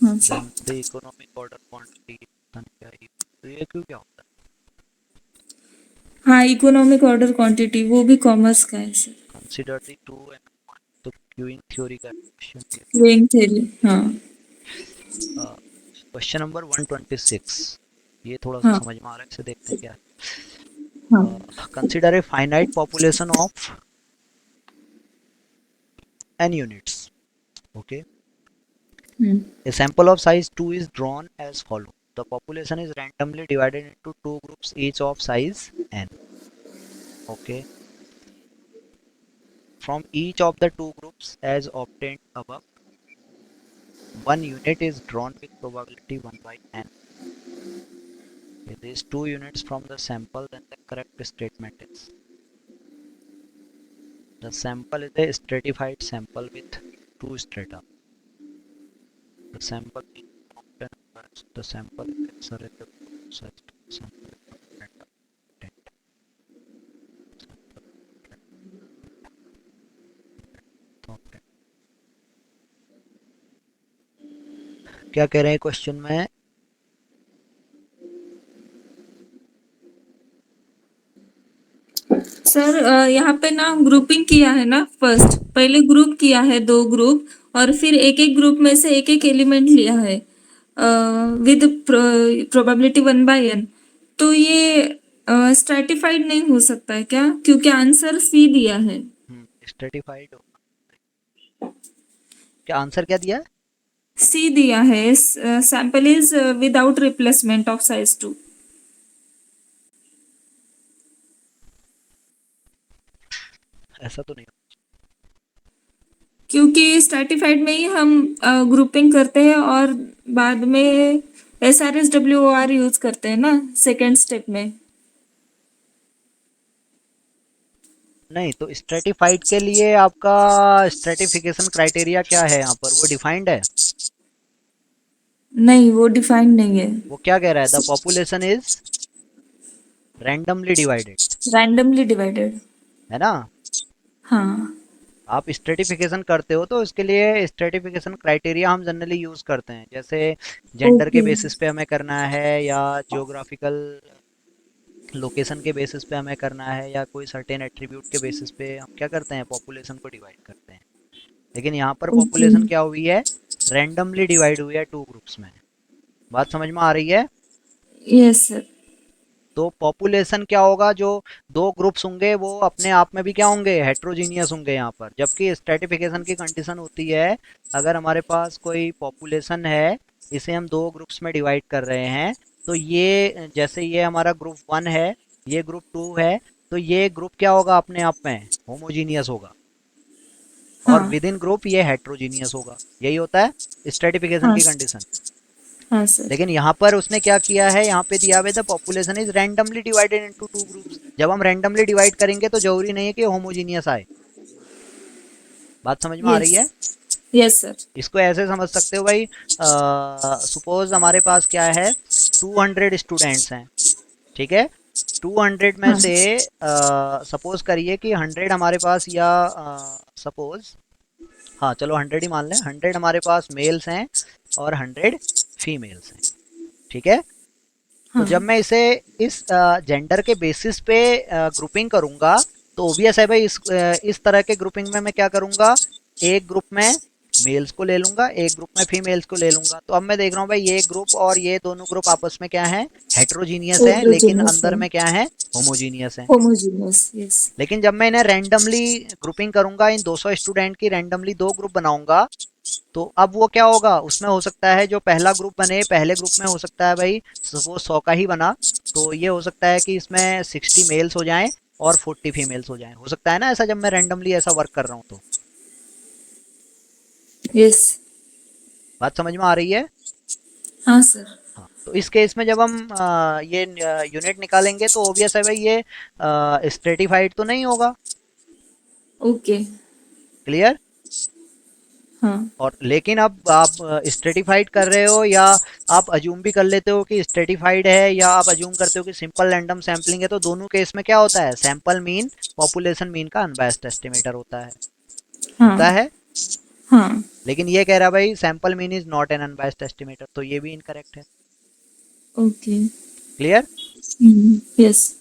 हाँ sir. Then the economic order quantity, तो ये क्यों क्या होता हाँ, इकोनॉमिक ऑर्डर क्वांटिटी वो भी कॉमर्स का है सर। है? Consider the two and one, तो क्यूइंग थ्योरी का क्वेश्चन। रेंग थ्योरी। हाँ। क्वेश्चन नंबर 126, ये थोड़ा सा हाँ। समझ में आ रहा है, इसे देखते हैं क्या हाँ। है। Consider a finite population of n units. Okay. Hmm. A sample of size 2 is drawn as follows. The population is randomly divided into two groups each of size n. Okay. From each of the two groups as obtained above, one unit is drawn with probability 1 by n. If there is 2 units from the sample, then the correct statement is the sample is a stratified sample with 2 strata. The sample is often the sample is excellent such sample is क्या कह रहे हैं question में? Sir यहाँ पे ना grouping किया है ना, फर्स्ट पहले ग्रुप किया है 2 ग्रुप, और फिर एक एक ग्रुप में से एक एक एलिमेंट लिया है विद प्रोबेबिलिटी 1/n। तो ये स्ट्रैटिफाइड नहीं हो सकता है क्या, क्योंकि आंसर सी दिया है। स्ट्रेटिफाइड होगा। क्या आंसर क्या दिया है? सी दिया है, sample is without replacement of size 2। ऐसा तो नहीं। क्योंकि स्ट्रैटिफाइड में ही हम ग्रुपिंग करते हैं और बाद में SRSWOR यूज करते हैं ना सेकेंड स्टेप में। नहीं, तो स्ट्रेटिफाइड के लिए आपका स्ट्रेटिफिकेशन क्राइटेरिया क्या है यहाँ पर, वो डिफाइंड है? नहीं, वो डिफाइंड नहीं है। वो क्या कह रहा है? The population is randomly divided, randomly divided. है ना। हाँ। आप स्ट्रेटिफिकेशन करते हो तो इसके लिए स्ट्रेटिफिकेशन क्राइटेरिया हम जनरली यूज करते हैं, जैसे जेंडर के ओके। बेसिस पे हमें करना है, या जियोग्राफिकल लोकेशन के बेसिस पे हमें करना है, या कोई सर्टेन एट्रीब्यूट के बेसिस पे हम क्या करते हैं, पॉपुलेशन को डिवाइड करते हैं। लेकिन यहाँ पर ओके। पॉपुलेशन क्या हुई है, रैंडमली डिवाइड हुई है टू ग्रुप्स में। बात समझ में आ रही है? Yes sir. तो पॉपुलेशन क्या होगा, जो दो ग्रुप्स होंगे वो अपने आप में भी क्या होंगे, हेट्रोजीनियस होंगे यहाँ पर। जबकि स्ट्रेटिफिकेशन की कंडीशन होती है, अगर हमारे पास कोई पॉपुलेशन है, इसे हम दो ग्रुप्स में डिवाइड कर रहे हैं, तो ये जैसे ये हमारा ग्रुप वन है, ये ग्रुप टू है, तो ये ग्रुप क्या होगा, अपने आप में होमोजीनियस होगा, और हाँ। विद इन ग्रुप ये हेट्रोजीनियस होगा। यही होता है स्ट्रेटिफिकेशन हाँ। की कंडीशन। हाँ सर। लेकिन यहाँ पर उसने क्या किया है, यहाँ पे दिया हुआ है the population is randomly divided into two groups. जब हम रैंडमली डिवाइड करेंगे तो जरूरी नहीं है कि होमोजीनियस आए। बात समझ में आ रही यस। है? Yes sir. इसको ऐसे समझ सकते हो भाई, सपोज हमारे पास क्या है, 200 स्टूडेंट्स हैं, ठीक है। 200 में हाँ। से सपोज करिए कि 100 हमारे पास, या सपोज, हाँ चलो 100 ही मान लें, 100 हमारे पास मेल्स हैं और 100 फीमेल्स हैं, ठीक है। तो हाँ। जब मैं इसे इस जेंडर के बेसिस पे ग्रुपिंग करूंगा, तो ओबियस है भाई, इस तरह के ग्रुपिंग में मैं क्या करूंगा, एक ग्रुप में मेल्स को ले लूंगा, एक ग्रुप में फीमेल्स को ले लूंगा। तो अब मैं देख रहा हूँ भाई, ये ग्रुप और ये दोनों ग्रुप आपस में क्या है, हेट्रोजीनियस है, लेकिन हेट्रोजेनियस अंदर है। में क्या है, होमोजीनियस है। होमोजेनियस। यस। लेकिन जब मैं इन्हें रैंडमली ग्रुपिंग करूंगा, इन 200 स्टूडेंट की रैंडमली दो ग्रुप बनाऊंगा, तो अब वो क्या होगा, उसमें हो सकता है जो पहला ग्रुप बने, पहले ग्रुप में हो सकता है भाई सपोज 100 का ही बना, तो ये हो सकता है कि इसमें 60 मेल्स हो जाएं और 40 फीमेल्स हो सकता है ना ऐसा, जब मैं रैंडमली ऐसा वर्क कर रहा हूँ तो। यस। बात समझ में आ रही है? हाँ सर। हाँ, तो इस केस में जब हम ये यूनिट निकालेंगे, तो ओबियस है भाई, ये स्ट्रेटिफाइड तो नहीं होगा। ओके। क्लियर? हाँ। और लेकिन अब आप स्ट्रेटिफाइड कर रहे हो, या आप अज्यूम भी कर लेते हो कि स्ट्रेटिफाइड है, या आप अज्यूम करते हो कि सिंपल रैंडम सैम्पलिंग है, तो दोनों केस में क्या होता है, सैंपल मीन पॉपुलेशन मीन का अनबायस्ड एस्टिमेटर होता है। हाँ। होता है। हाँ। लेकिन ये कह रहा है भाई sample mean is not an unbiased estimator, तो ये भी इनकरेक्ट है। Okay. Clear? Yes.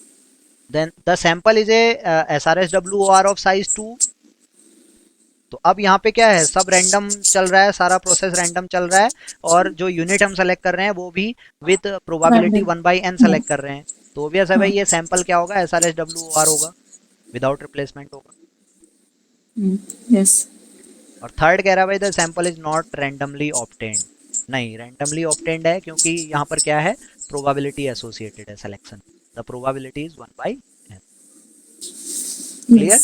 Then the sample is a SRSWOR of size 2। तो अब यहाँ पे क्या है, सब रैंडम चल रहा है, सारा प्रोसेस रैंडम चल रहा है, और जो यूनिट हम सेलेक्ट कर रहे हैं वो भी विद प्रोबेबिलिटी रैंडम। 1/n हाँ। सेलेक्ट कर रहे हैं। तो ऑब्वियस है हाँ। भाई, ये सैंपल क्या होगा, SRSWOR होगा, विदाउट रिप्लेसमेंट होगा। यस। और थर्ड कह रहा है भाई the sample is not randomly obtained. नहीं, रैंडमली ऑब्टेन्ड है, क्योंकि यहाँ पर क्या है, प्रोबेबिलिटी एसोसिएटेड है selection. The probability is 1/n। Yes. Clear?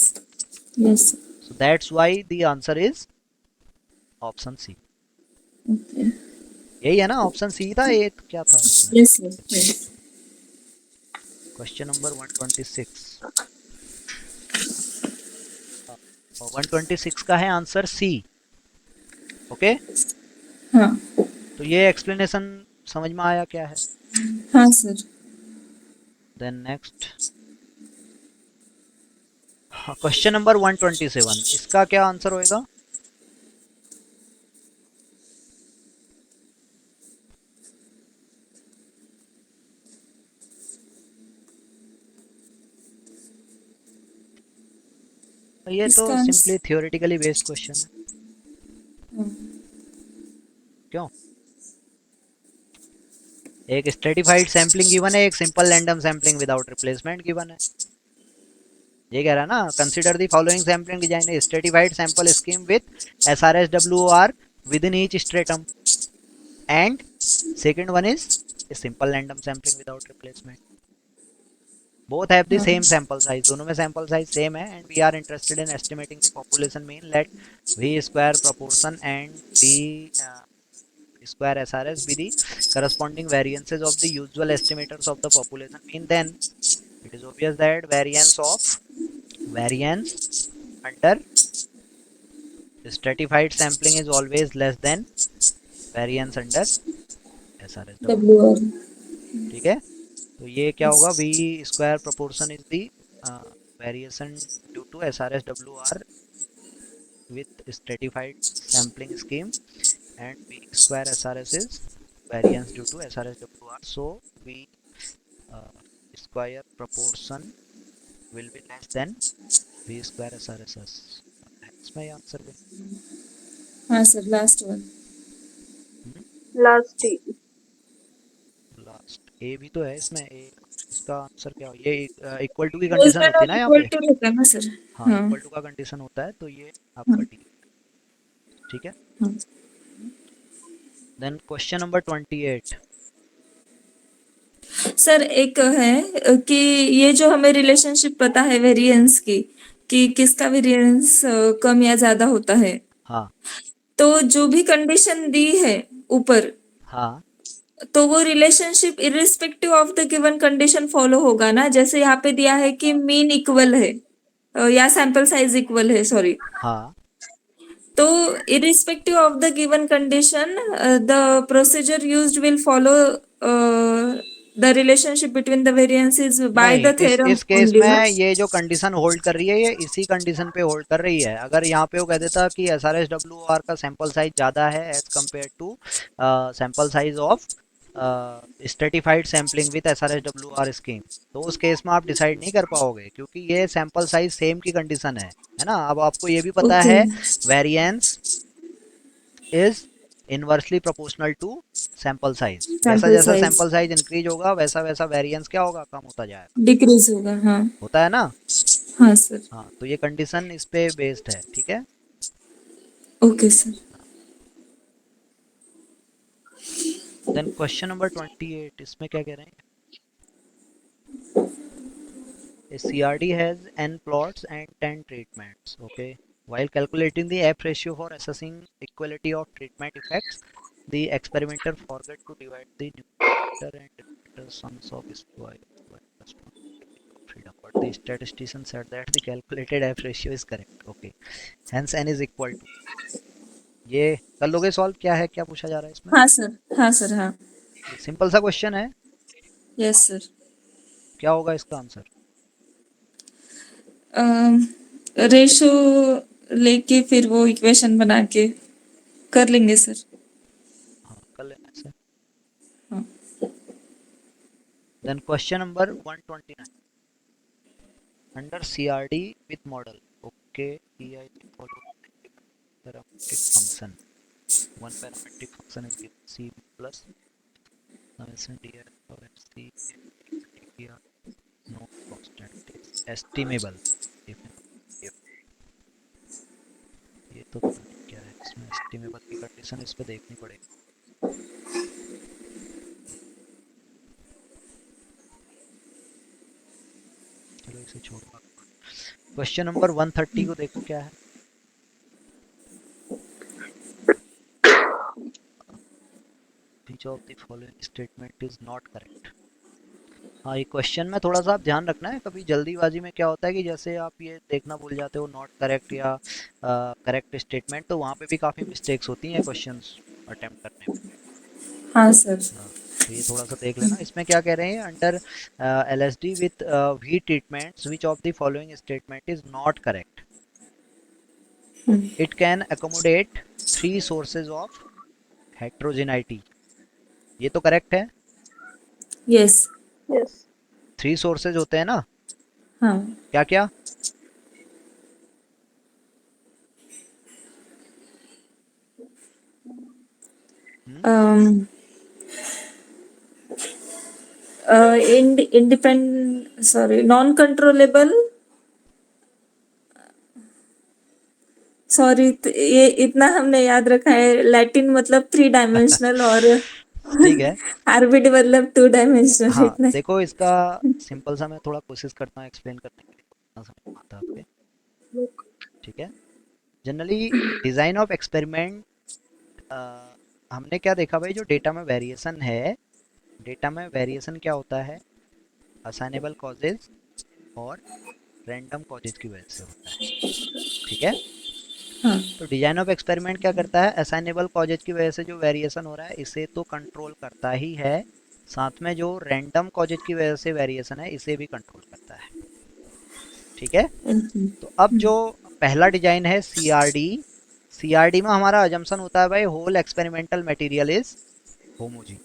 Yes. So that's why the answer is option C. Okay. यही है ना, ऑप्शन सी था, ये तो क्या था इसमें। Yes yes yes. Question number 126, 126 का है आंसर सी। ओके। हाँ। तो ये एक्सप्लेनेशन समझ में आया क्या है? हाँ sir. Then next question number 127, इसका क्या आंसर होएगा? ये तो इसका simply answer. Theoretically based question है। क्यों? एक स्ट्रेटिफाइड सैम्पलिंग गिवन है, एक simple random sampling without replacement given है। ये कह रहा है ना, consider the following sampling design, stratified sample scheme with SRSWOR with in each stratum, and second one is simple random sampling without replacement. Both have the हाँ। Same sample size, दोनों में sample size same है, and we are interested in estimating the population mean, let v square proportion and the square SRS be the corresponding variances of the usual estimators of the population mean. Then it is obvious that variance under stratified sampling is always less than variance under SRSW। W R. ठीक है। तो ये क्या होगा, v square proportion is the variation due to SRSWR with stratified sampling scheme, and V square SRS is variance due to SRSWR. So V square proportion will be less than V square SRSS. इसमें ये answer भी हाँ sir, last one. Last D. Last A भी तो है इसमें। ए इसका answer क्या हो, ये इक्वल टू की रोज कंडीशन मैन होती है ऑफ ना यहाँ इक्वल पे। टू रहता है ना सर। हाँ, हाँ इक्वल टू का कंडीशन होता है, तो ये आपका हाँ डी। ठीक है। हाँ। Then question number 28। सर एक है कि ये जो हमें रिलेशनशिप पता है वेरिएंस की, कि किसका वेरिएंस कम या ज्यादा होता है, हाँ तो जो भी कंडीशन दी है ऊपर, हाँ तो वो relationship irrespective of the given condition follow होगा ना। जैसे यहाँ पे दिया है कि मीन इक्वल है, या सैंपल साइज इक्वल है, सॉरी। हाँ तो irrespective of the given condition, the procedure used will follow the relationship between the variances by नहीं, the theorem इस केस only, ना। में ये जो कंडीशन होल्ड कर रही है, ये इसी कंडीशन पे होल्ड कर रही है। अगर यहाँ पे वो कह देता कि S R S W R का सैंपल साइज ज़्यादा है as compared to sample size of stratified sampling with S R S W R scheme, तो उस केस में आप डिसाइड नहीं कर पाओगे, क्योंकि ये सैंपल साइज सेम की कंडीशन है ना। अब आपको ये भी पता ओके। है variance is inversely proportional to sample size. जैसा सैंपल जैसा साइज सैंपल साइज इंक्रीज होगा, वैसा वैसा वेरिएंस क्या होगा, कम होता जाएगा। डिक्रीज होगा। हाँ होता है ना। हाँ सर। हाँ, तो ये कंडीशन इस पे बेस्ड है। ठीक है। Okay sir. Then question number 28, इसमें क्या कह रहे हैं। A CRD has n plots and 10 treatments. Okay. While calculating the F ratio for assessing equality of treatment effects, the experimenter forgot to divide the numerator and denominator sums of square by freedom. But the statistician said that the calculated F ratio is correct. Okay. Hence n is equal to। ये कर लोगे solve, क्या है, क्या पूछा जा रहा है इसमें। हाँ सर, हाँ सर, हाँ। सिंपल सा क्वेश्चन है। Yes sir. क्या होगा इसका आंसर। रेशो लेके फिर वो इक्वेशन बना के कर लेंगे सर। हाँ, कर लेना इसे। हाँ then question number 129। Under CRD with model, okay, EI follow parametric function. One parametric function is given C plus dr of FC dr no constant is estimable if ये तो पता नहीं क्या है इसमें। एस्टिमेबल की कंडीशन इस पे देखनी पड़ेगी। चलो इसे छोड़ो। क्वेश्चन नंबर 130 को देखो क्या है। Which of the following statement is not correct? हाँ, ये क्वेश्चन में थोड़ा सा आप ध्यान रखना है। कभी जल्दीबाजी में क्या होता है कि जैसे आप ये देखना भूल जाते हो नॉट करेक्ट या करेक्ट स्टेटमेंट, तो वहाँ पे भी काफ़ी मिस्टेक्स होती हैं क्वेश्चंस अटेम्प्ट करने में। हाँ सर। हाँ, तो ये थोड़ा सा देख लेना। इसमें क्या कह रहे हैं, under L S D with V treatments which of the following statement is not correct. It can accommodate 3 sources of heterogeneity. ये तो करेक्ट है। यस। यस। 3 सोर्सेज होते हैं ना, हाँ। क्या क्या। Independent, sorry, non controllable, sorry, ये इतना हमने याद रखा है। लैटिन मतलब 3 डायमेंशनल और ठीक है। आरबीडी मतलब 2 डायमेंशनल, हाँ, इतना। देखो इसका सिंपल सा मैं थोड़ा कोशिश करता हूँ एक्सप्लेन करने के लिए, इतना समझ में आता है आपके। ठीक है। जनरली डिज़ाइन ऑफ एक्सपेरिमेंट, हमने क्या देखा भाई, जो डेटा में वेरिएशन है, डेटा में वेरिएशन क्या होता है, असाइनेबल कॉजेज और रैंडम कॉजेज की वजह से होता है। ठीक है। हाँ तो डिजाइन ऑफ एक्सपेरिमेंट क्या करता है, असाइनेबल कॉजेज की वजह से जो वेरिएशन हो रहा है इसे तो कंट्रोल करता ही है, साथ में जो रैंडम कॉजेज की वजह से वेरिएशन है इसे भी कंट्रोल करता है। ठीक है। तो अब जो पहला डिजाइन है सीआरडी। सीआरडी में हमारा अजम्पशन होता है भाई whole experimental material is homogeneous,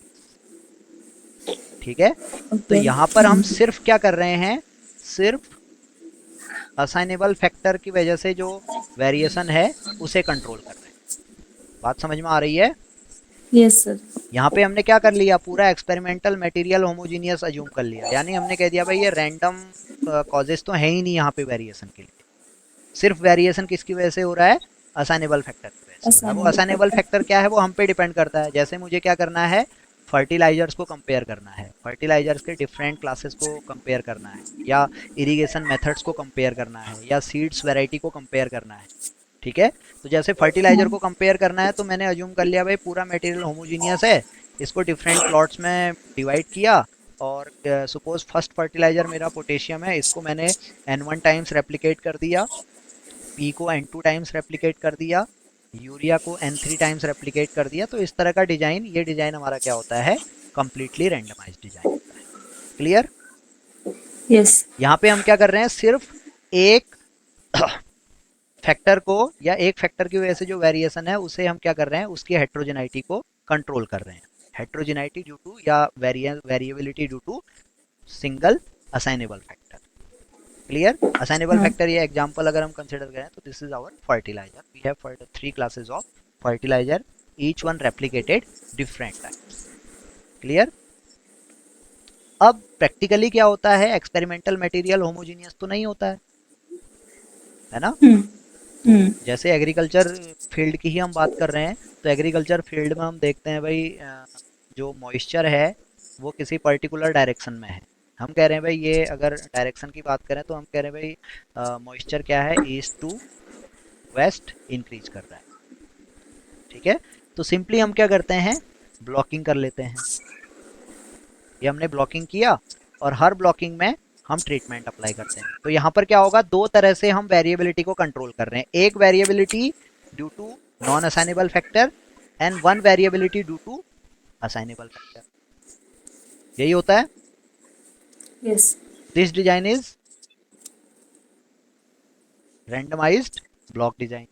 ठीक है। तो ओके। यहाँ पर हम सिर्फ क्या कर रहे हैं, सिर्फ असाइनेबल फैक्टर की वजह से जो वेरिएशन है उसे कंट्रोल कर रहे हैं। बात समझ में आ रही है? Yes sir. यहाँ पे हमने क्या कर लिया, पूरा एक्सपेरिमेंटल मटेरियल होमोजीनियस अज्यूम कर लिया, यानी हमने कह दिया भाई ये रैंडम कॉजेस तो है ही नहीं यहाँ पे वेरिएशन के लिए, सिर्फ वेरिएशन किसकी वजह से हो रहा है, असाइनेबल फैक्टर की वजह से हो रहा है। वो असाइनेबल असाइनेबल फैक्टर। फैक्टर क्या है, वो हम पे डिपेंड करता है। जैसे मुझे क्या करना है, फर्टिलाइजर्स को कंपेयर करना है, फर्टिलाइजर्स के डिफरेंट क्लासेस को कंपेयर करना है, या इरिगेशन मेथड्स को कंपेयर करना है, या सीड्स वैरायटी को कंपेयर करना है, ठीक है। तो जैसे फर्टिलाइजर को कंपेयर करना है तो मैंने अज्यूम कर लिया भाई पूरा मटेरियल होमोजीनियस है, इसको डिफरेंट प्लॉट्स में डिवाइड किया, और सपोज फर्स्ट फर्टिलाइजर मेरा पोटेशियम है, इसको मैंने n1 टाइम्स रेप्लिकेट कर दिया, पी को n2 टाइम्स रेप्लिकेट कर दिया, यूरिया को n3 टाइम्स रेप्लिकेट कर दिया। तो इस तरह का डिजाइन, ये डिजाइन हमारा क्या होता है, कंप्लीटली रैंडमाइज्ड डिजाइन होता है। क्लियर? यस। यहाँ पे हम क्या कर रहे हैं, सिर्फ एक फैक्टर को, या एक फैक्टर की वजह से जो वेरिएशन है उसे हम क्या कर रहे हैं, उसकी हेट्रोजेनाइटी को कंट्रोल कर रहे हैं। हेट्रोजेनाइटी ड्यू टू या variability due to single assignable factor. Clear? Assignable हाँ। फैक्टर, ये एग्जांपल अगर हम कंसीडर करें तो this is our fertilizer, we have three classes of fertilizer, each one replicated different times. Clear? अब प्रैक्टिकली क्या होता है, एक्सपेरिमेंटल मटेरियल होमोजीनियस तो नहीं होता है ना। हम्म। तो हम्म। जैसे एग्रीकल्चर फील्ड की ही हम बात कर रहे हैं, तो एग्रीकल्चर फील्ड में हम देखते हैं भाई जो मॉइस्चर है वो किसी पर्टिकुलर डायरेक्शन में है। हम कह रहे हैं भाई, ये अगर डायरेक्शन की बात करें तो हम कह रहे हैं भाई मॉइस्चर क्या है, ईस्ट टू वेस्ट इंक्रीज कर रहा है, ठीक है। तो सिंपली हम क्या करते हैं, ब्लॉकिंग कर लेते हैं। ये हमने ब्लॉकिंग किया, और हर ब्लॉकिंग में हम ट्रीटमेंट अप्लाई करते हैं। तो यहाँ पर क्या होगा, दो तरह से हम वेरिएबिलिटी को कंट्रोल कर रहे हैं, एक variability due to non assignable factor and one variability due to assignable factor. यही होता है। Yes. This design is randomized block design.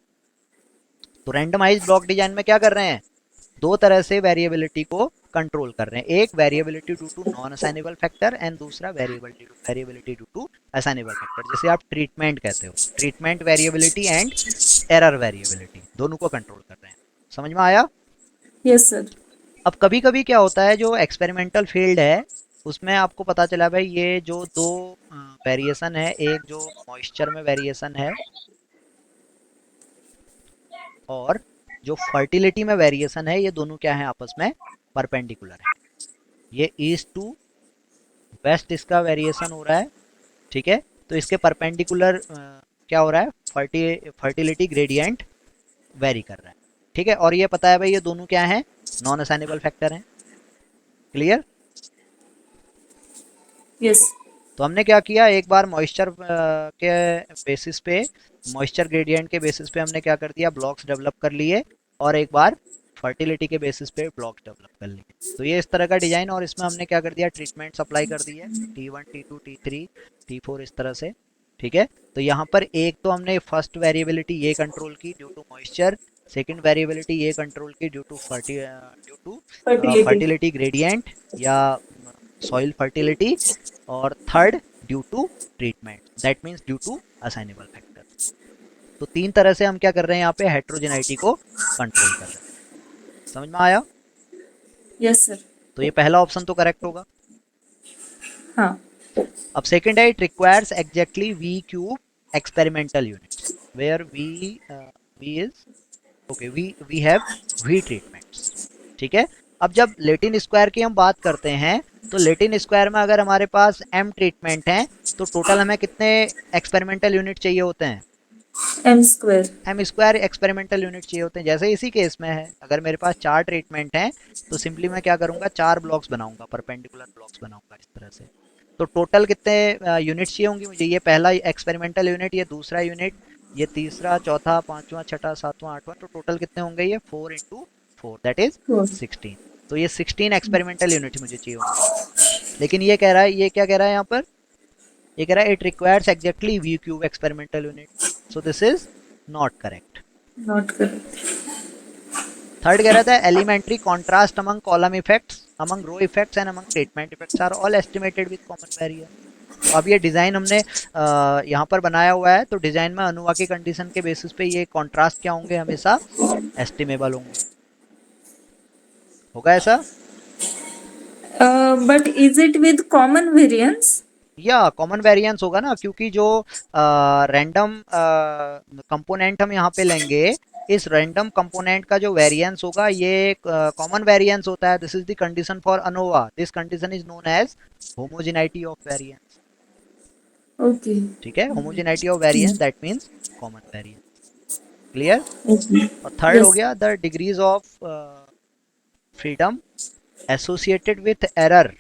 तो रैंडमाइज्ड ब्लॉक डिजाइन में क्या कर रहे हैं, दो तरह से वेरिएबिलिटी को कंट्रोल कर रहे हैं, एक variability due to non assignable factor and दूसरा variability due to assignable factor. जैसे आप ट्रीटमेंट कहते हो, treatment variability and error variability, दोनों को कंट्रोल कर रहे हैं। समझ में आया? Yes sir. अब कभी कभी क्या होता है, जो एक्सपेरिमेंटल फील्ड है उसमें आपको पता चला भाई ये जो दो वेरिएशन है, एक जो मॉइस्चर में वेरिएशन है और जो फर्टिलिटी में वेरिएशन है, ये दोनों क्या है, आपस में परपेंडिकुलर है। ये ईस्ट टू वेस्ट इसका वेरिएशन हो रहा है, ठीक है। तो इसके परपेंडिकुलर क्या हो रहा है, फर्टिलिटी ग्रेडियंट वेरी कर रहा है, ठीक है। और ये पता है भाई ये दोनों क्या हैं, नॉन असाइनेबल फैक्टर हैं। क्लियर? यस। तो हमने क्या किया, एक बार मॉइस्चर के बेसिस पे, मॉइस्चर ग्रेडियंट के बेसिस पे हमने क्या कर दिया, ब्लॉक्स डेवलप कर लिए, और एक बार फर्टिलिटी के बेसिस पे ब्लॉक्स डेवलप कर लिए। तो ये इस तरह का डिजाइन, और इसमें हमने क्या कर दिया, ट्रीटमेंट अप्लाई कर दिए, T1 T2 T3 T4 इस तरह से, ठीक है। तो यहाँ पर एक तो हमने फर्स्ट वेरिएबिलिटी ये कंट्रोल की due to moisture, second variability ये कंट्रोल की due to fertility. Fertility gradient या सॉइल फर्टिलिटी, और third due to treatment, that means due to assignable factor. तो तीन तरह से हम क्या कर रहे हैं, यहाँ पे हेट्रोजेनाइटी को कंट्रोल कर रहे हैं। समझ में आया? Yes sir. तो ये पहला ऑप्शन तो करेक्ट होगा। हाँ। अब सेकंड है, it requires exactly V cube experimental units where V is okay, we have V treatments, ठीक है। अब जब लेटिन स्क्वायर की हम बात करते हैं, तो लेटिन स्क्वायर में अगर हमारे पास m ट्रीटमेंट हैं, तो टोटल हमें कितने एक्सपेरिमेंटल यूनिट चाहिए होते हैं, M square. m square experimental unit चाहिए होते हैं। जैसे इसी केस में है, अगर मेरे पास 4 ट्रीटमेंट हैं, तो सिंपली मैं क्या करूंगा, 4 ब्लॉक्स बनाऊंगा, परपेंडिकुलर ब्लॉक्स बनाऊंगा इस तरह से। तो टोटल कितने यूनिट्स चाहिए होंगी मुझे, ये पहला एक्सपेरिमेंटल यूनिट, ये दूसरा यूनिट, ये तीसरा, चौथा, पांचवा, छठा, सातवां, आठवां, तो टोटल कितने होंगे, ये 4 × 4 दैट इज 16। तो ये 16 एक्सपेरिमेंटल यूनिट मुझे चाहिए होंगे। लेकिन ये कह रहा है, ये क्या कह रहा है यहाँ पर, ये कह रहा है it requires exactly V cube experimental unit. So this is not correct. Not correct. Third कह रहा था elementary contrast among column effects, among row effects and among treatment effects are all estimated with common variance. तो अब ये design हमने यहाँ पर बनाया हुआ है, तो डिजाइन में अनुवा की कंडीशन के बेसिस पे ये कॉन्ट्रास्ट क्या होंगे, हमेशा एस्टिमेबल होंगे। होगा ऐसा? But is it with common variance? या कॉमन वेरिएंस होगा ना, क्योंकि जो रैंडम कंपोनेंट हम यहाँ पे लेंगे, इस रैंडम कंपोनेंट का जो वेरिएंस होगा ये कॉमन वेरिएंस होता है। This is the condition for ANOVA, this condition is known as homogeneity of variance. Okay. ठीक है, homogeneity of variance that means common variance. Clear? Okay. और थर्ड हो Yes. गया the degrees of freedom associated with error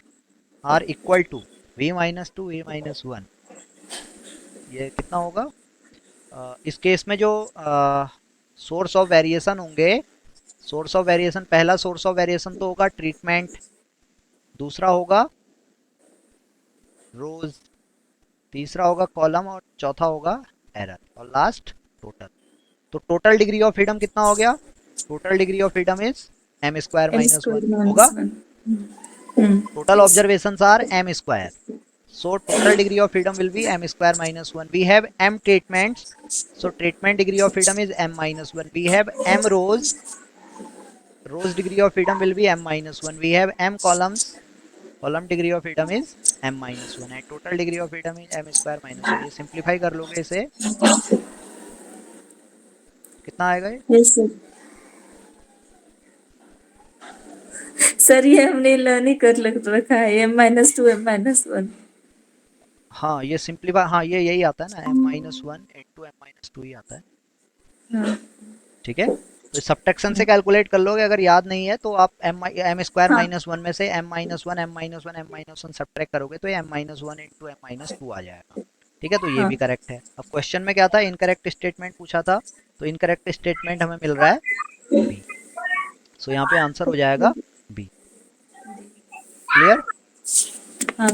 are equal to v minus two a minus one. ये कितना होगा? इस case में जो सोर्स ऑफ वेरिएशन होंगे, सोर्स ऑफ वेरिएशन, पहला सोर्स ऑफ वेरिएशन तो होगा ट्रीटमेंट, दूसरा होगा रोज, तीसरा होगा कॉलम और चौथा होगा एरर और लास्ट टोटल। तो टोटल डिग्री ऑफ फ्रीडम कितना हो गया? Total degree of freedom is M square M minus square one minus होगा। 1. Hmm. Total Yes. Observations are M square, so total degree of freedom will be m square minus 1. We have m treatments, so treatment degree of freedom is m minus 1. We have m rows, rows degree of freedom will be m minus 1. We have m columns, column degree of freedom is m minus 1 and total degree of freedom is m square minus 1. ये simplify कर लोगे इसे, कितना आएगा ये? Yes, sir. Sir ये हमने learn ही कर रखा है, M-2 M-1. हाँ ये सिंप्लीफाई, हाँ ये यही आता है ना, m minus one into M minus two ही आता है। हाँ. ठीक है, तो सब्ट्रैक्शन से कैलकुलेट कर लोगे, अगर याद नहीं है तो आप एम स्क्वायर हाँ. माइनस वन में से M minus one M minus one M minus one subtract करोगे तो M minus one into M minus two आ जाएगा। ठीक है, तो ये हाँ. भी करेक्ट है। अब क्वेश्चन में क्या था, इनकरेक्ट स्टेटमेंट पूछा था, तो इनकरेक्ट स्टेटमेंट हमें मिल रहा है बी, सो यहाँ पे आंसर हो जाएगा बी। क्लियर? हाँ.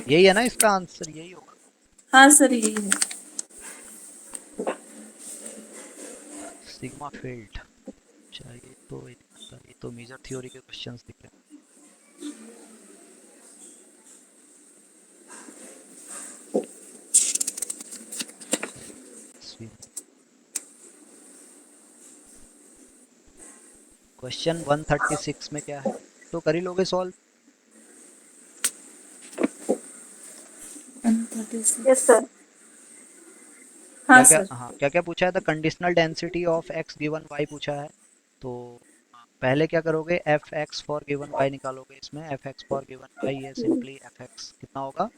यही है ना इसका आंसर, यही होगा। हाँ सर यही है. सिग्मा फील्ड, चाहिए तो ये तो मेजर थ्योरी के क्वेश्चंस दिख रहे हैं। क्वेश्चन 136 में क्या है, तो कर ही लोगे सॉल्व? Yes sir. हाँ क्या सर. क्या, हाँ क्या क्या पूछा है? The conditional density of X given Y पूछा है। तो पहले क्या करोगे, F X for given Y निकालोगे। इसमें F X for given Y है सिंपली एफ एक्स कितना होगा,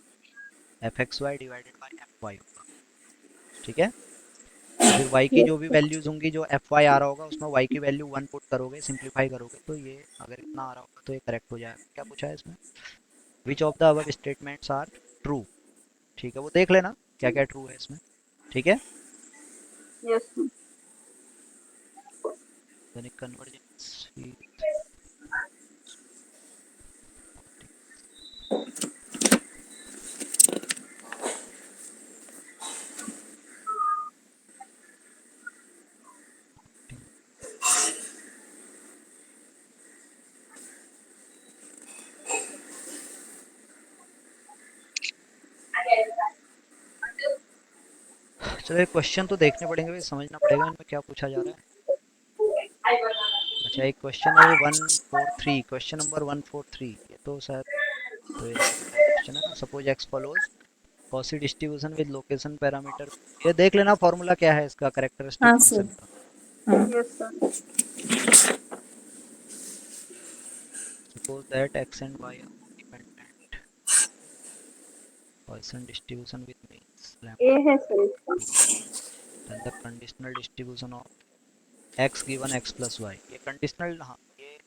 F X Y divided by F Y होगा। ठीक है, तो फिर y की जो भी वैल्यूज होंगी, जो एफ वाई आ रहा होगा उसमें y की वैल्यू 1 पुट करोगे, सिंप्लीफाई करोगे तो ये अगर इतना आ रहा होगा तो ये करेक्ट हो जाएगा। क्या पूछा है इसमें, which of the above statements are true. ठीक है, वो देख लेना क्या क्या ट्रू है इसमें। ठीक है, यस. कन्वर्जेंस चलो एक क्वेश्चन तो देखने पड़ेंगे भाई, समझना पड़ेगा इनमें क्या पूछा जा रहा है। अच्छा एक क्वेश्चन है 143, क्वेश्चन नंबर 143, ये तो शायद तो क्वेश्चन है ना, suppose X follows Gaussian distribution with location parameter. ये देख लेना फॉर्मूला क्या है इसका कैरेक्टरिस्टिक हाँ सर. फंक्शन का। हाँ. Yes sir. Suppose that X and Y are dependent Poisson distribution with means ये lambda है सर इसका. then the conditional distribution of x given x plus y। ये कंडीशनल, हाँ ये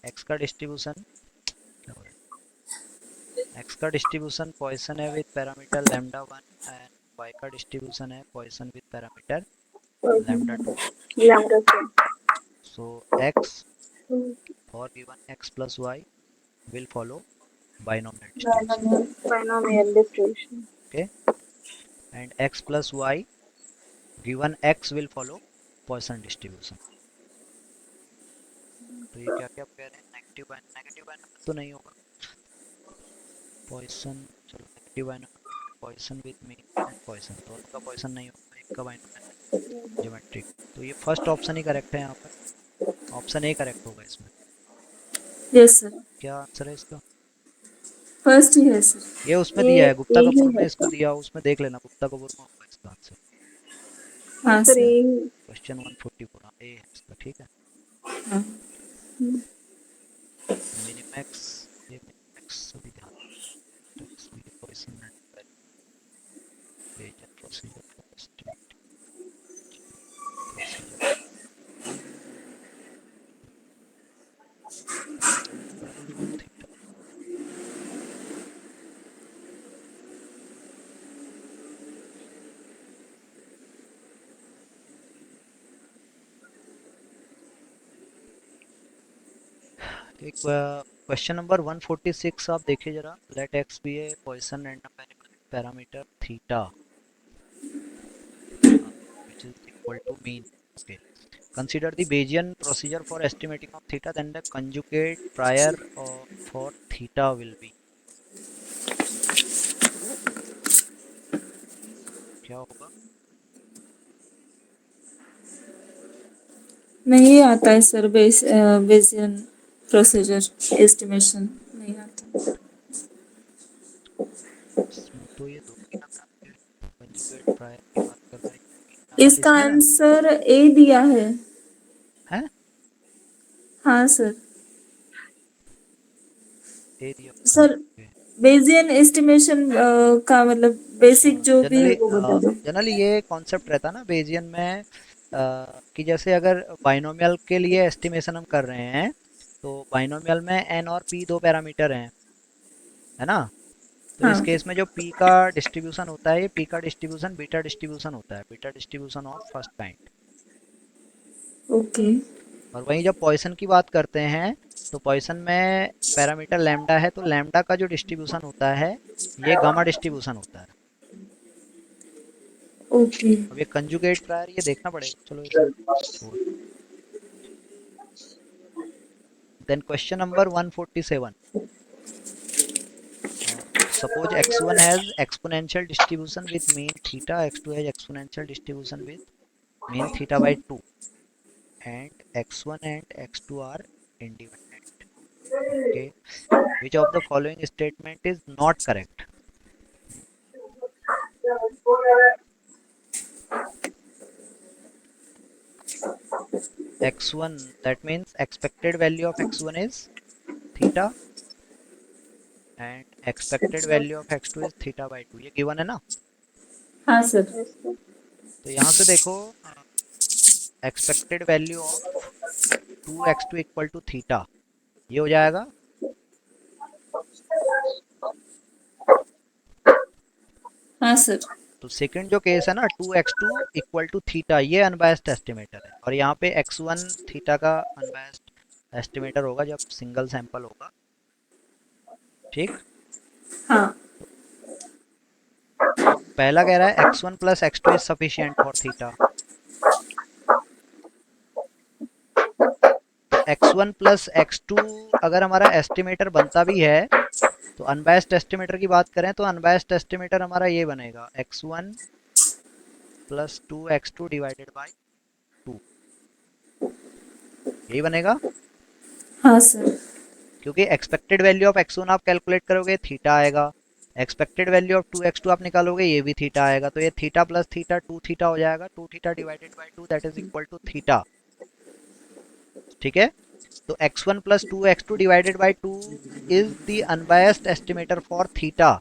x का डिस्ट्रीब्यूशन क्या हो रहा है, x का डिस्ट्रीब्यूशन पॉइसन है with parameter lambda one and y का डिस्ट्रीब्यूशन है Poisson with parameter lambda two. Lambda 2. So x for given x plus y will follow binomial distribution। Binomial distribution. okay, and x plus y given x will follow Poisson distribution. तो ये क्या क्या कह रहे हैं, negative binomial तो नहीं होगा, पॉइसन, चलो negative binomial, Poisson with mean and Poisson, दोनों का पॉइसन नहीं होगा, एक का बाइनोमियल है ज्योमेट्रिक। तो ये फर्स्ट ऑप्शन ही करेक्ट है यहाँ पर, ऑप्शन ए करेक्ट होगा इसमें। यस सर, क्या आंसर है इसका? फर्स्ट ही है सर, ये उसमें ये दिया है, गुप्ता यही कपूर ने है। इसको दिया, उसमें देख लेना, गुप्ता कपूर में होगा इसका आंसर। हाँ सर सर। क्वेश्चन 144, हाँ ए है इसका, ठीक है। हाँ। मिनिमैक्स, ये मिनिमैक्स सभी ध्यान, टैक्स भी Poisson and variation procedure for estimating procedure for theta. एक क्वेश्चन नंबर 146 आप देखिए जरा, let X be a Poisson random parameter theta which is equal to mean. Okay, consider the Bayesian procedure for estimating of theta, then the conjugate prior for theta will be, क्या होगा? नहीं आता है sir, Bayesian procedure estimation नहीं आता। इसमें तो ये दो ही लग रहा है, कंजुगेट प्रायर की बात कर रहा है, हाँ इसका इसमें ना आंसर ए दिया है। है, हाँ सर। दे दिया सर बेसियन एस्टिमेशन का मतलब बेसिक जो भी है जनरली, वो बता दो। जनरली ये कॉन्सेप्ट रहता है ना बेजियन में, कि जैसे अगर बाइनोमियल के लिए एस्टिमेशन हम कर रहे हैं, तो बाइनोमियल में एन और पी दो पैरामीटर हैं, है ना? तो इस हाँ। केस में जो p का डिस्ट्रीब्यूशन होता है, ये p का डिस्ट्रीब्यूशन बीटा डिस्ट्रीब्यूशन होता है, beta distribution of first kind. Okay. और वहीं जब पॉइसन की बात करते हैं, तो पॉइसन में पैरामीटर लैम्डा है, तो लैम्डा का जो डिस्ट्रीब्यूशन होता है, ये गामा डिस्ट्रीब्यूशन होता है। ओके। अब ये कंजुगेट प्रायर ये देखना पड़ेगा, चलो इसे छोड़। Then question number 147, suppose x1 has exponential distribution with mean theta, x2 has exponential distribution with mean theta by 2, and x1 and x2 are independent. Okay, which of the following statement is not correct? x1, that means expected value of x1 is theta and expected value of x2 is theta by 2, ये given है ना? हाँ sir. तो यहाँ से देखो, expected value of 2x2 equal to theta, ये हो जाएगा, हाँ सर। तो सेकंड जो केस है ना 2x2 इक्वल टू थीटा, ये अनबायस्ड एस्टिमेटर है, और यहाँ पे x1 थीटा का अनबायस्ड एस्टिमेटर होगा जब सिंगल सैंपल होगा, ठीक? हाँ। पहला कह रहा है x1 plus x2 is sufficient for theta, तो x1 प्लस x2 अगर हमारा एस्टिमेटर बनता भी है, तो अनबायस्ड एस्टिमेटर की बात करें तो अनबायस्ड एस्टिमेटर हमारा ये बनेगा x1 plus 2x2 divided by 2, यही बनेगा, हाँ सर। क्योंकि एक्सपेक्टेड वैल्यू ऑफ x1 आप कैलकुलेट करोगे थीटा आएगा, एक्सपेक्टेड वैल्यू ऑफ 2x2 आप निकालोगे, ये भी थीटा आएगा, तो ये थीटा प्लस थीटा 2 थीटा हो जाएगा, 2 theta divided by 2 that is equal to theta, ठीक है? तो x1 plus 2x2 divided by 2 is the unbiased estimator for theta.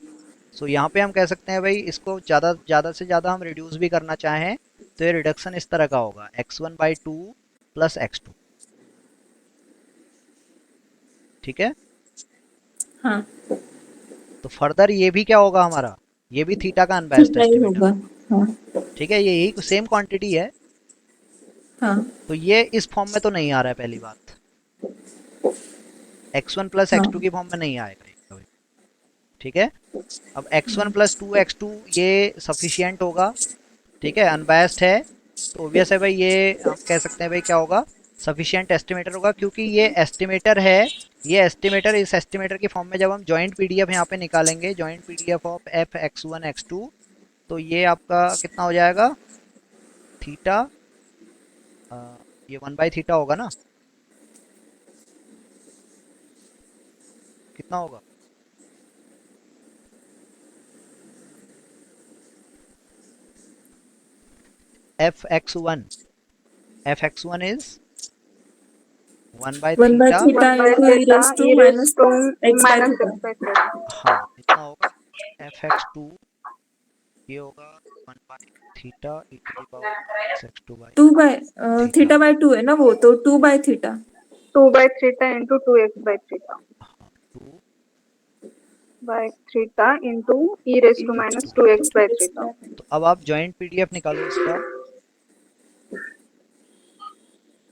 So यहाँ पे हम कह सकते हैं भाई, इसको ज़्यादा से ज़्यादा हम रिड्यूस भी करना चाहें तो ये रिडक्शन इस तरह का होगा, x1 बाई 2 प्लस x2, ठीक है? हाँ। तो फर्दर ये भी क्या होगा हमारा, ये भी थीटा का अनबायस्ड थीटा ही एस्टिमेटर होगा। होगा, हाँ। ठीक है? ये यही सेम क्वांटिटी है, हाँ। तो ये इस फॉर्म में तो नहीं आ रहा है, पहली बात x1 प्लस हाँ। x2 की फॉर्म में नहीं आएगा ये कभी, ठीक है? अब x1 प्लस 2x2 ये सफिशियंट होगा, ठीक है, अनबायस्ड है, तो ऑब्वियस है भाई ये हम कह सकते हैं भाई क्या होगा, सफिशिएंट एस्टिमेटर होगा, क्योंकि ये एस्टिमेटर है। ये एस्टिमेटर, इस एस्टिमेटर की फॉर्म में जब हम जॉइंट पीडीएफ यहाँ पे निकालेंगे, joint PDF of F X one X two, तो ये आपका कितना हो जाएगा, थीटा, ये 1/थीटा होगा ना, कितना होगा, F X one is 1 by1/थीटा, theta 1 by into e theta raised to e raised minus to 2 x by minus theta. x by theta. हाँ इतना होगा, एफ एक्स टू, ये होगा 1/थीटा e to the power minus X two by 2 by theta. theta by 2 है ना वो, तो 2 by theta. 2 by theta into 2x by theta हाँ, 2 by theta into e raised to minus 2x by theta. तो अब आप जॉइंट पीडीएफ निकालो इसका,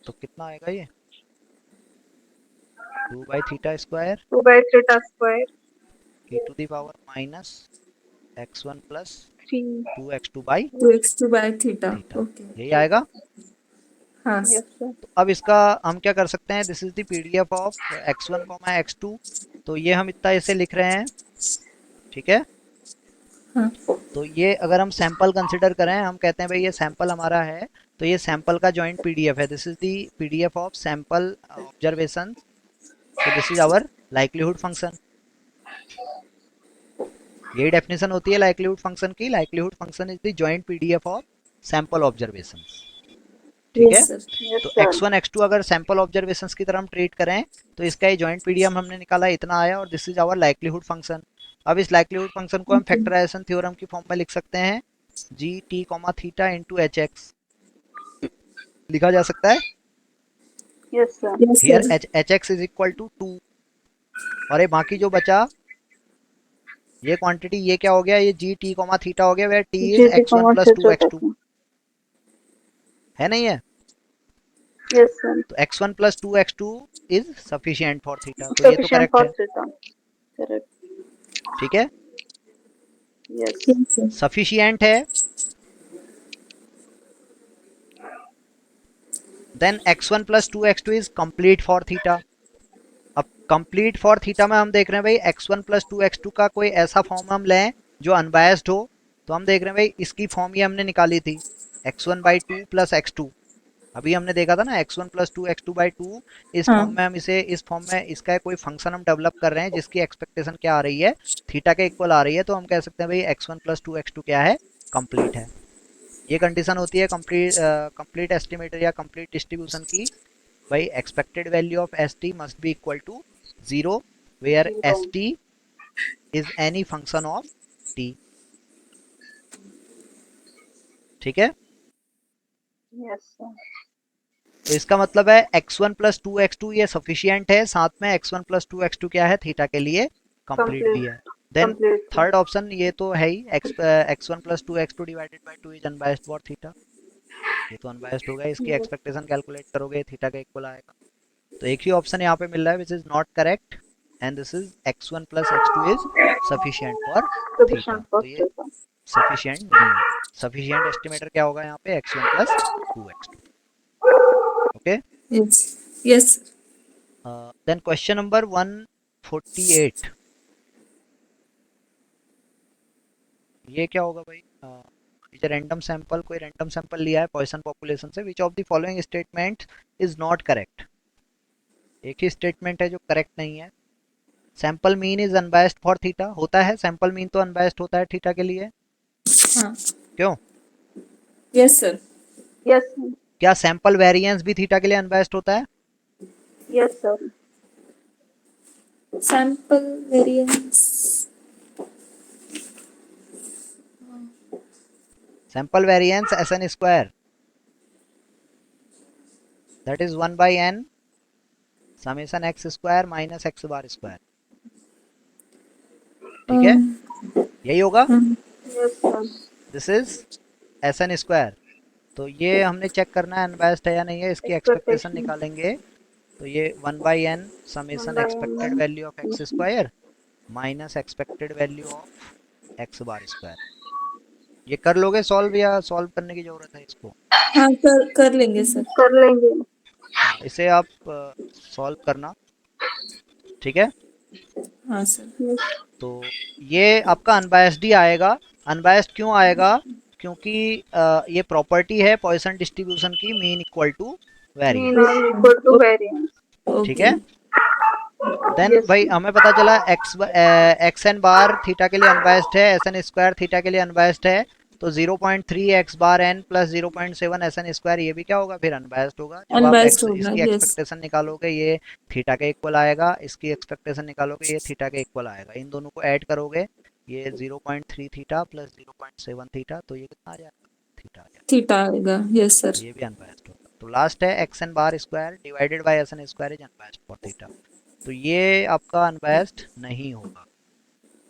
तो कितना आएगा ये, 2/थीटा square 2 by theta square e to the power minus X one plus 3. 2x2 by 2x2 by theta. Theta, Okay. यही आएगा। हाँ. Yes sir. तो अब इसका हम क्या कर सकते हैं, this is the PDF of x1 x2, तो ये हम इतना ऐसे लिख रहे हैं, ठीक है। हाँ. तो ये अगर हम सैंपल कंसिडर करें, हम कहते हैं भाई ये सैंपल हमारा है, तो ये सैंपल का जॉइंट पीडीएफ है, this is the PDF of sample observation, तो this is our likelihood function. यही डेफिनेशन होती है लाइक्लीहुड फंक्शन की, likelihood function is the joint PDF of sample observation, ठीक है। Yes sir. Yes तो sir. x1 x2 अगर सैंपल ऑब्जर्वेशंस की तरह हम ट्रीट करें, तो इसका ये जॉइंट पीडीएफ हमने निकाला, इतना आया, और this is our likelihood function. अब इस लाइक्लीहुड फंक्शन को हम Okay. फैक्टराइजेशन थ्योरम की फॉर्म में लिख सकते हैं, G T comma theta into H X लिखा जा सकता है। Yes sir. Yes here sir. H X is equal to 2, और ये बाकी जो बचा ये क्वांटिटी, ये क्या हो गया, ये जी टी कॉमा थीटा हो गया, where T is GT X one comma plus two theta X two, theta. है नहीं है। Yes sir. तो x1 plus two X two is sufficient for theta, तो ये तो Sufficient करेक्ट for है, theta. Correct. ठीक है, Yes. Yes sir. सफिशियंट है। Then x1 plus two X two is complete for theta. अब कंप्लीट फॉर थीटा में हम देख रहे हैं भाई x1 plus two X to का कोई ऐसा फॉर्म हम लें जो अनबायस्ड हो, तो हम देख रहे हैं भाई इसकी फॉर्म ये हमने निकाली थी, x1/2 प्लस x2, अभी हमने देखा था ना x1 plus two X two by two, इस हाँ. फॉर्म में हम इसे, इस फॉर्म में इसका कोई फंक्शन हम डेवलप कर रहे हैं जिसकी एक्सपेक्टेशन क्या आ रही है, थीटा के इक्वल आ रही है, तो हम कह सकते हैं भाई x1 plus two X to क्या है, कंप्लीट है। ये कंडीशन होती है कंप्लीट एस्टिमेटर या कंप्लीट डिस्ट्रीब्यूशन की, भाई expected value of S T must be equal to 0 where S T is any function of T, ठीक है। Yes sir. तो इसका मतलब है x1 plus two X two ये सफिशियंट है, साथ में x1 plus two X to क्या है, थीटा के लिए कंप्लीट भी है। Then Complete. थर्ड ऑप्शन ये तो है ही, x1 plus two X two divided by two is unbiased for theta, ये तो अनबायस्ड होगा, इसकी एक्सपेक्टेशन कैलकुलेट करोगे थीटा का इक्वल आएगा। तो एक ही ऑप्शन यहाँ पे मिल रहा है which is not correct, and this is x1 plus x two is sufficient for theta, Sufficient for तो ये theta. सफिशियंट नहीं है। सफिशियंट एस्टिमेटर क्या होगा यहाँ पे, x1 plus two X two, okay. Yes. Yes sir. Then question number 148, ये क्या होगा भाई, रैंडम सैंपल, कोई रैंडम सैंपल लिया है पॉइसन पॉपुलेशन से, which of the following statement is not correct, एक ही स्टेटमेंट है जो करेक्ट नहीं है। Sample mean is unbiased for theta, होता है सैंपल मीन तो अनबायस्ड होता है थीटा के लिए, हाँ. क्यों, Yes sir. Yes sir. क्या सैंपल वेरिएंस भी थीटा के लिए अनबायस्ड होता है, Yes sir. Sample variance. Sample variance S N square, that is 1/n summation X square minus X bar square, ठीक है, यही होगा, Yes sir. This is S N square. तो ये हमने चेक करना है अनबायस्ड है या नहीं है, इसकी एक्सपेक्टेशन Expectation. निकालेंगे, तो ये 1/n summation 1/n expected value of x square minus expected value of x bar square, ये कर लोगे सॉल्व या सॉल्व करने की जरूरत है इसको? हाँ कर लेंगे सर। कर लेंगे। हाँ, इसे आप सॉल्व करना, ठीक है। हाँ सर। Yes. तो ये आपका अनबायस्ड ही आएगा। अनबायस्ड क्यों आएगा? क्योंकि ये प्रॉपर्टी है पॉइसन डिस्ट्रीब्यूशन की, mean equal to Mean variance, is equal to variance. ठीक ओके। है। Then Yes. भाई हमें पता चला एक्स एन बार थीटा के लिए अनबायस्ड है, एस एन स्क्वायर थीटा के लिए अनबायस्ड है, तो 0.3 X bar N plus 0.7 S N square ये भी क्या होगा फिर अनबायस्ड होगा। जब आप अनबायस्ड एक्स होगा, इसकी यस। एक्सपेक्टेशन निकालोगे ये थीटा के इक्वल आएगा, इसकी एक्सपेक्टेशन निकालोगे ये थीटा के इक्वल आएगा, इन दोनों को ऐड करोगे ये 0.3 थीटा प्लस 0.7 थीटा, तो ये कितना आ जाएगा? थीटा आ जाएगा, थीटा आएगा, यस सर। तो ये भी अनबायस्ड होगा। तो लास्ट है X N bar square divided by S N square is unbiased for theta, तो ये आपका अनबायस्ड नहीं होगा,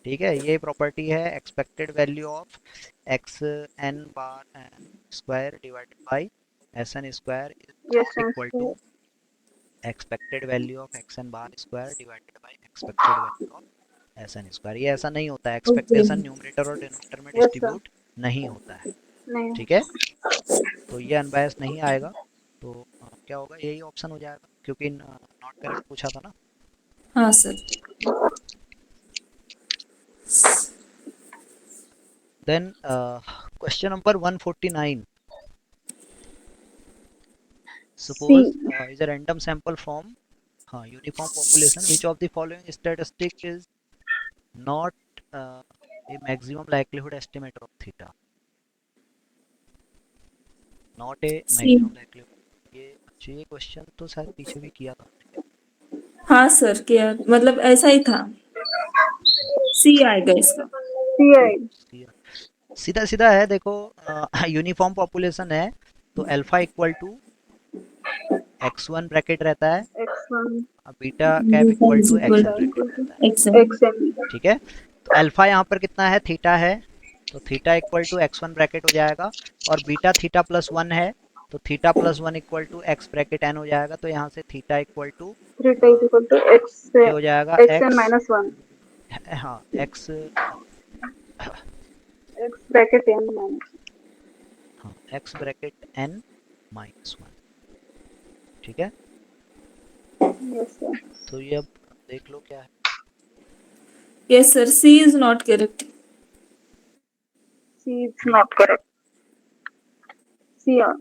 ठीक है। ये प्रॉपर्टी है expected value of X N bar square divided by S N square Yes. Equal to expected value of X N bar square divided by expected value of S N square. ये ऐसा नहीं होता है, okay. Expectation numerator और denominator में Yes, sir. Distribute नहीं होता है, नहीं। ठीक है। तो ये अनबायस्ड नहीं आएगा, तो क्या होगा, यही ऑप्शन हो जाएगा क्योंकि नॉट करेक्ट पूछा था ना। हाँ sir. Then question number 149, suppose C. is a random sample from uniform population, which of the following statistic is not a maximum likelihood estimator of theta, not a C. maximum likelihood। ये अच्छा, ये question तो शायद पीछे भी किया था। हाँ सर, क्या मतलब ऐसा ही था। सी आएगा इसका। C I. सीधा सीधा है देखो, यूनिफॉर्म पॉपुलेशन है तो alpha equal to x1 bracket रहता है, X1 beta cap equal is to equal X N beta bracket equal to रहता है, XM. ठीक है। तो अल्फा यहाँ पर कितना है, थीटा है, तो theta equal to x1 bracket हो जाएगा, और बीटा थीटा प्लस 1 है, तो theta plus 1 equal to X bracket N हो जाएगा, तो यहाँ से theta equal to Theta is equal to ये हो जाएगा XN x, minus 1. हाँ x, X bracket N minus. हाँ x ब्रैकेट n माइनस 1, ठीक है। Yes, sir. तो ये अब देख लो क्या है। Yes sir, C is not correct. C is not correct. C R.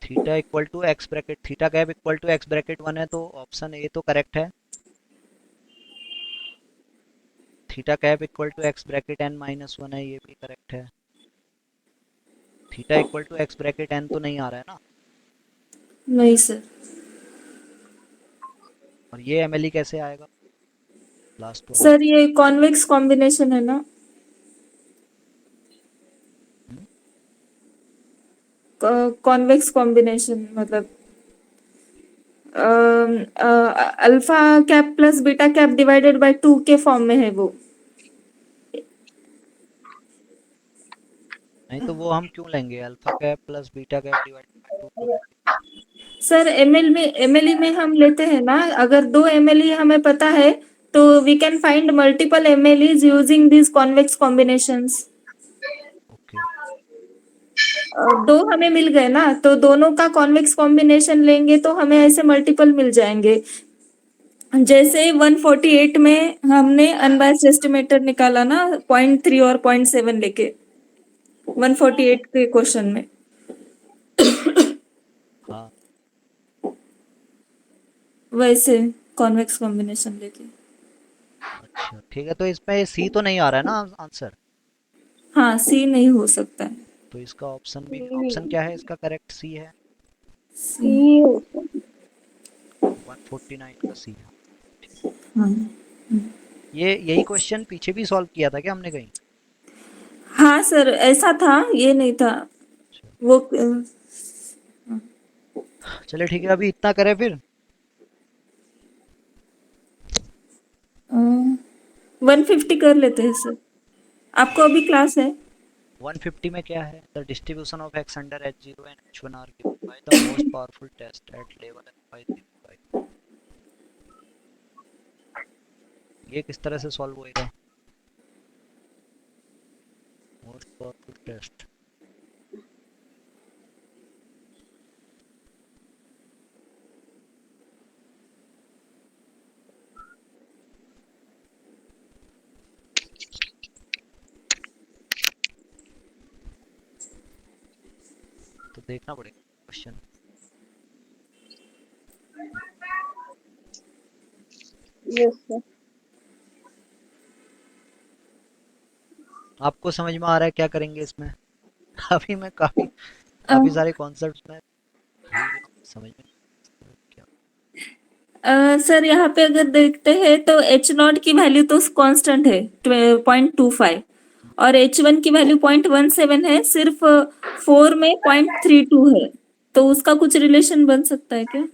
Theta equal to X bracket, theta cap equal to X bracket 1 है, तो ऑप्शन ए तो करेक्ट है। Theta cap equal to X bracket N minus 1 है, ये भी correct है। Theta equal to X bracket N तो नहीं आ रहा है ना, नहीं सर। और ये एमएलई कैसे आएगा लास्ट वाला? सर ये कॉन्वेक्स कॉम्बिनेशन है ना, कॉन्वेक्स कॉम्बिनेशन मतलब alpha cap plus beta cap divided by 2 के फॉर्म में है वो। नहीं तो वो हम क्यों लेंगे, alpha cap plus beta cap divided by 2 क्यों लेंगे? सर एमएलई में हम लेते हैं ना, अगर 2 एमएलई हमें पता है तो we can find multiple MLEs using this convex combinations. Okay, 2 हमें मिल गए ना, तो दोनों का कॉन्वेक्स कॉम्बिनेशन लेंगे तो हमें ऐसे मल्टीपल मिल जाएंगे। जैसे 148 में हमने अनबायस्ड एस्टिमेटर निकाला ना 0.3 और 0.7 लेके 148 के क्वेश्चन में, हाँ वैसे कॉन्वेक्स कॉम्बिनेशन लेके। अच्छा ठीक है, तो इसमें सी तो नहीं आ रहा है ना आंसर, हाँ, सी नहीं हो सकता है। तो इसका ऑप्शन भी, ऑप्शन C. क्या है इसका करेक्ट? सी है, सी। C. 149 का सी है। हाँ। ये यही क्वेश्चन पीछे भी सॉल्व किया था क्या हमने कहीं? हाँ सर, ऐसा था, ये नहीं था वो। चले ठीक है, अभी इतना करें फिर। 150 कर लेते हैं सर, आपको अभी क्लास है। 150 में क्या है, the distribution of X under H0 and H1 are given by the most powerful test at level F505। ये किस तरह से सॉल्व होएगा? Most powerful test. तो देखना पड़ेगा क्वेश्चन। Yes, sir. आपको समझ में आ रहा है क्या करेंगे इसमें? अभी मैं काफी अ, काफी सारे कॉन्सेप्ट्स में भूल गया हूँ, समझ में नहीं आ रहा क्या। सर यहाँ पे अगर देखते हैं तो एच नॉट की वैल्यू तो कांस्टेंट है 0.25 और एच वन की वैल्यू 0.17 है, सिर्फ 4 में 0.32 है, तो उसका कुछ रिलेशन बन सकता है क्या?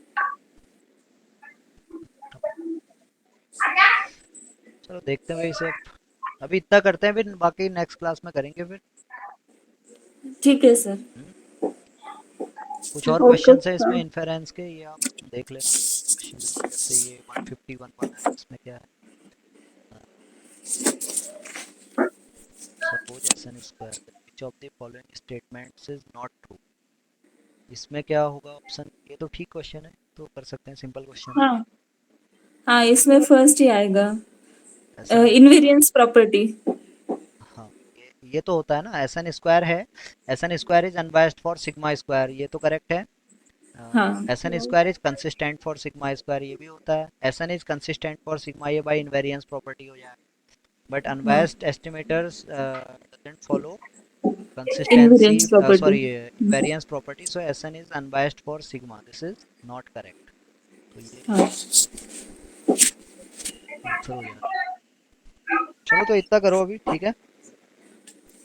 चलो देखते हैं भाई इसे। अभी इतना करते हैं, फिर बाकी नेक्स्ट क्लास में करेंगे फिर। ठीक है सर। हम्म? कुछ और Okay, क्वेश्चन है इसमें sir. इन्फेरेंस के, ये आप देख लेना क्वेश्चन में। जैसे ये 151 वाला है, इसमें क्या है? Suppose essence square which of the following statements is not true. इसमें क्या होगा ऑप्शन? ये तो ठीक क्वेश्चन है, तो कर सकते हैं, सिंपल क्वेश्चन है। हाँ हाँ, इसमें फर्स्ट ही आएगा, एसन इनवेरियंस प्रॉपर्टी। हाँ, ये तो होता है ना, एसन स्क्वायर है। S N square is unbiased for sigma square, ये तो करेक्ट है। हाँ S N square is consistent for sigma square, ये भी होता है। S N is consistent for sigma, ये बाय इनवेरियंस प्रॉपर्टी हो जाए। बट हाँ, unbiased estimators doesn't follow consistency invariance property. sorry invariance property, so Sn is unbiased for sigma, this is not correct। तो ये हाँ आंसर हो जाएगा। चलो तो इतना करो अभी, ठीक है।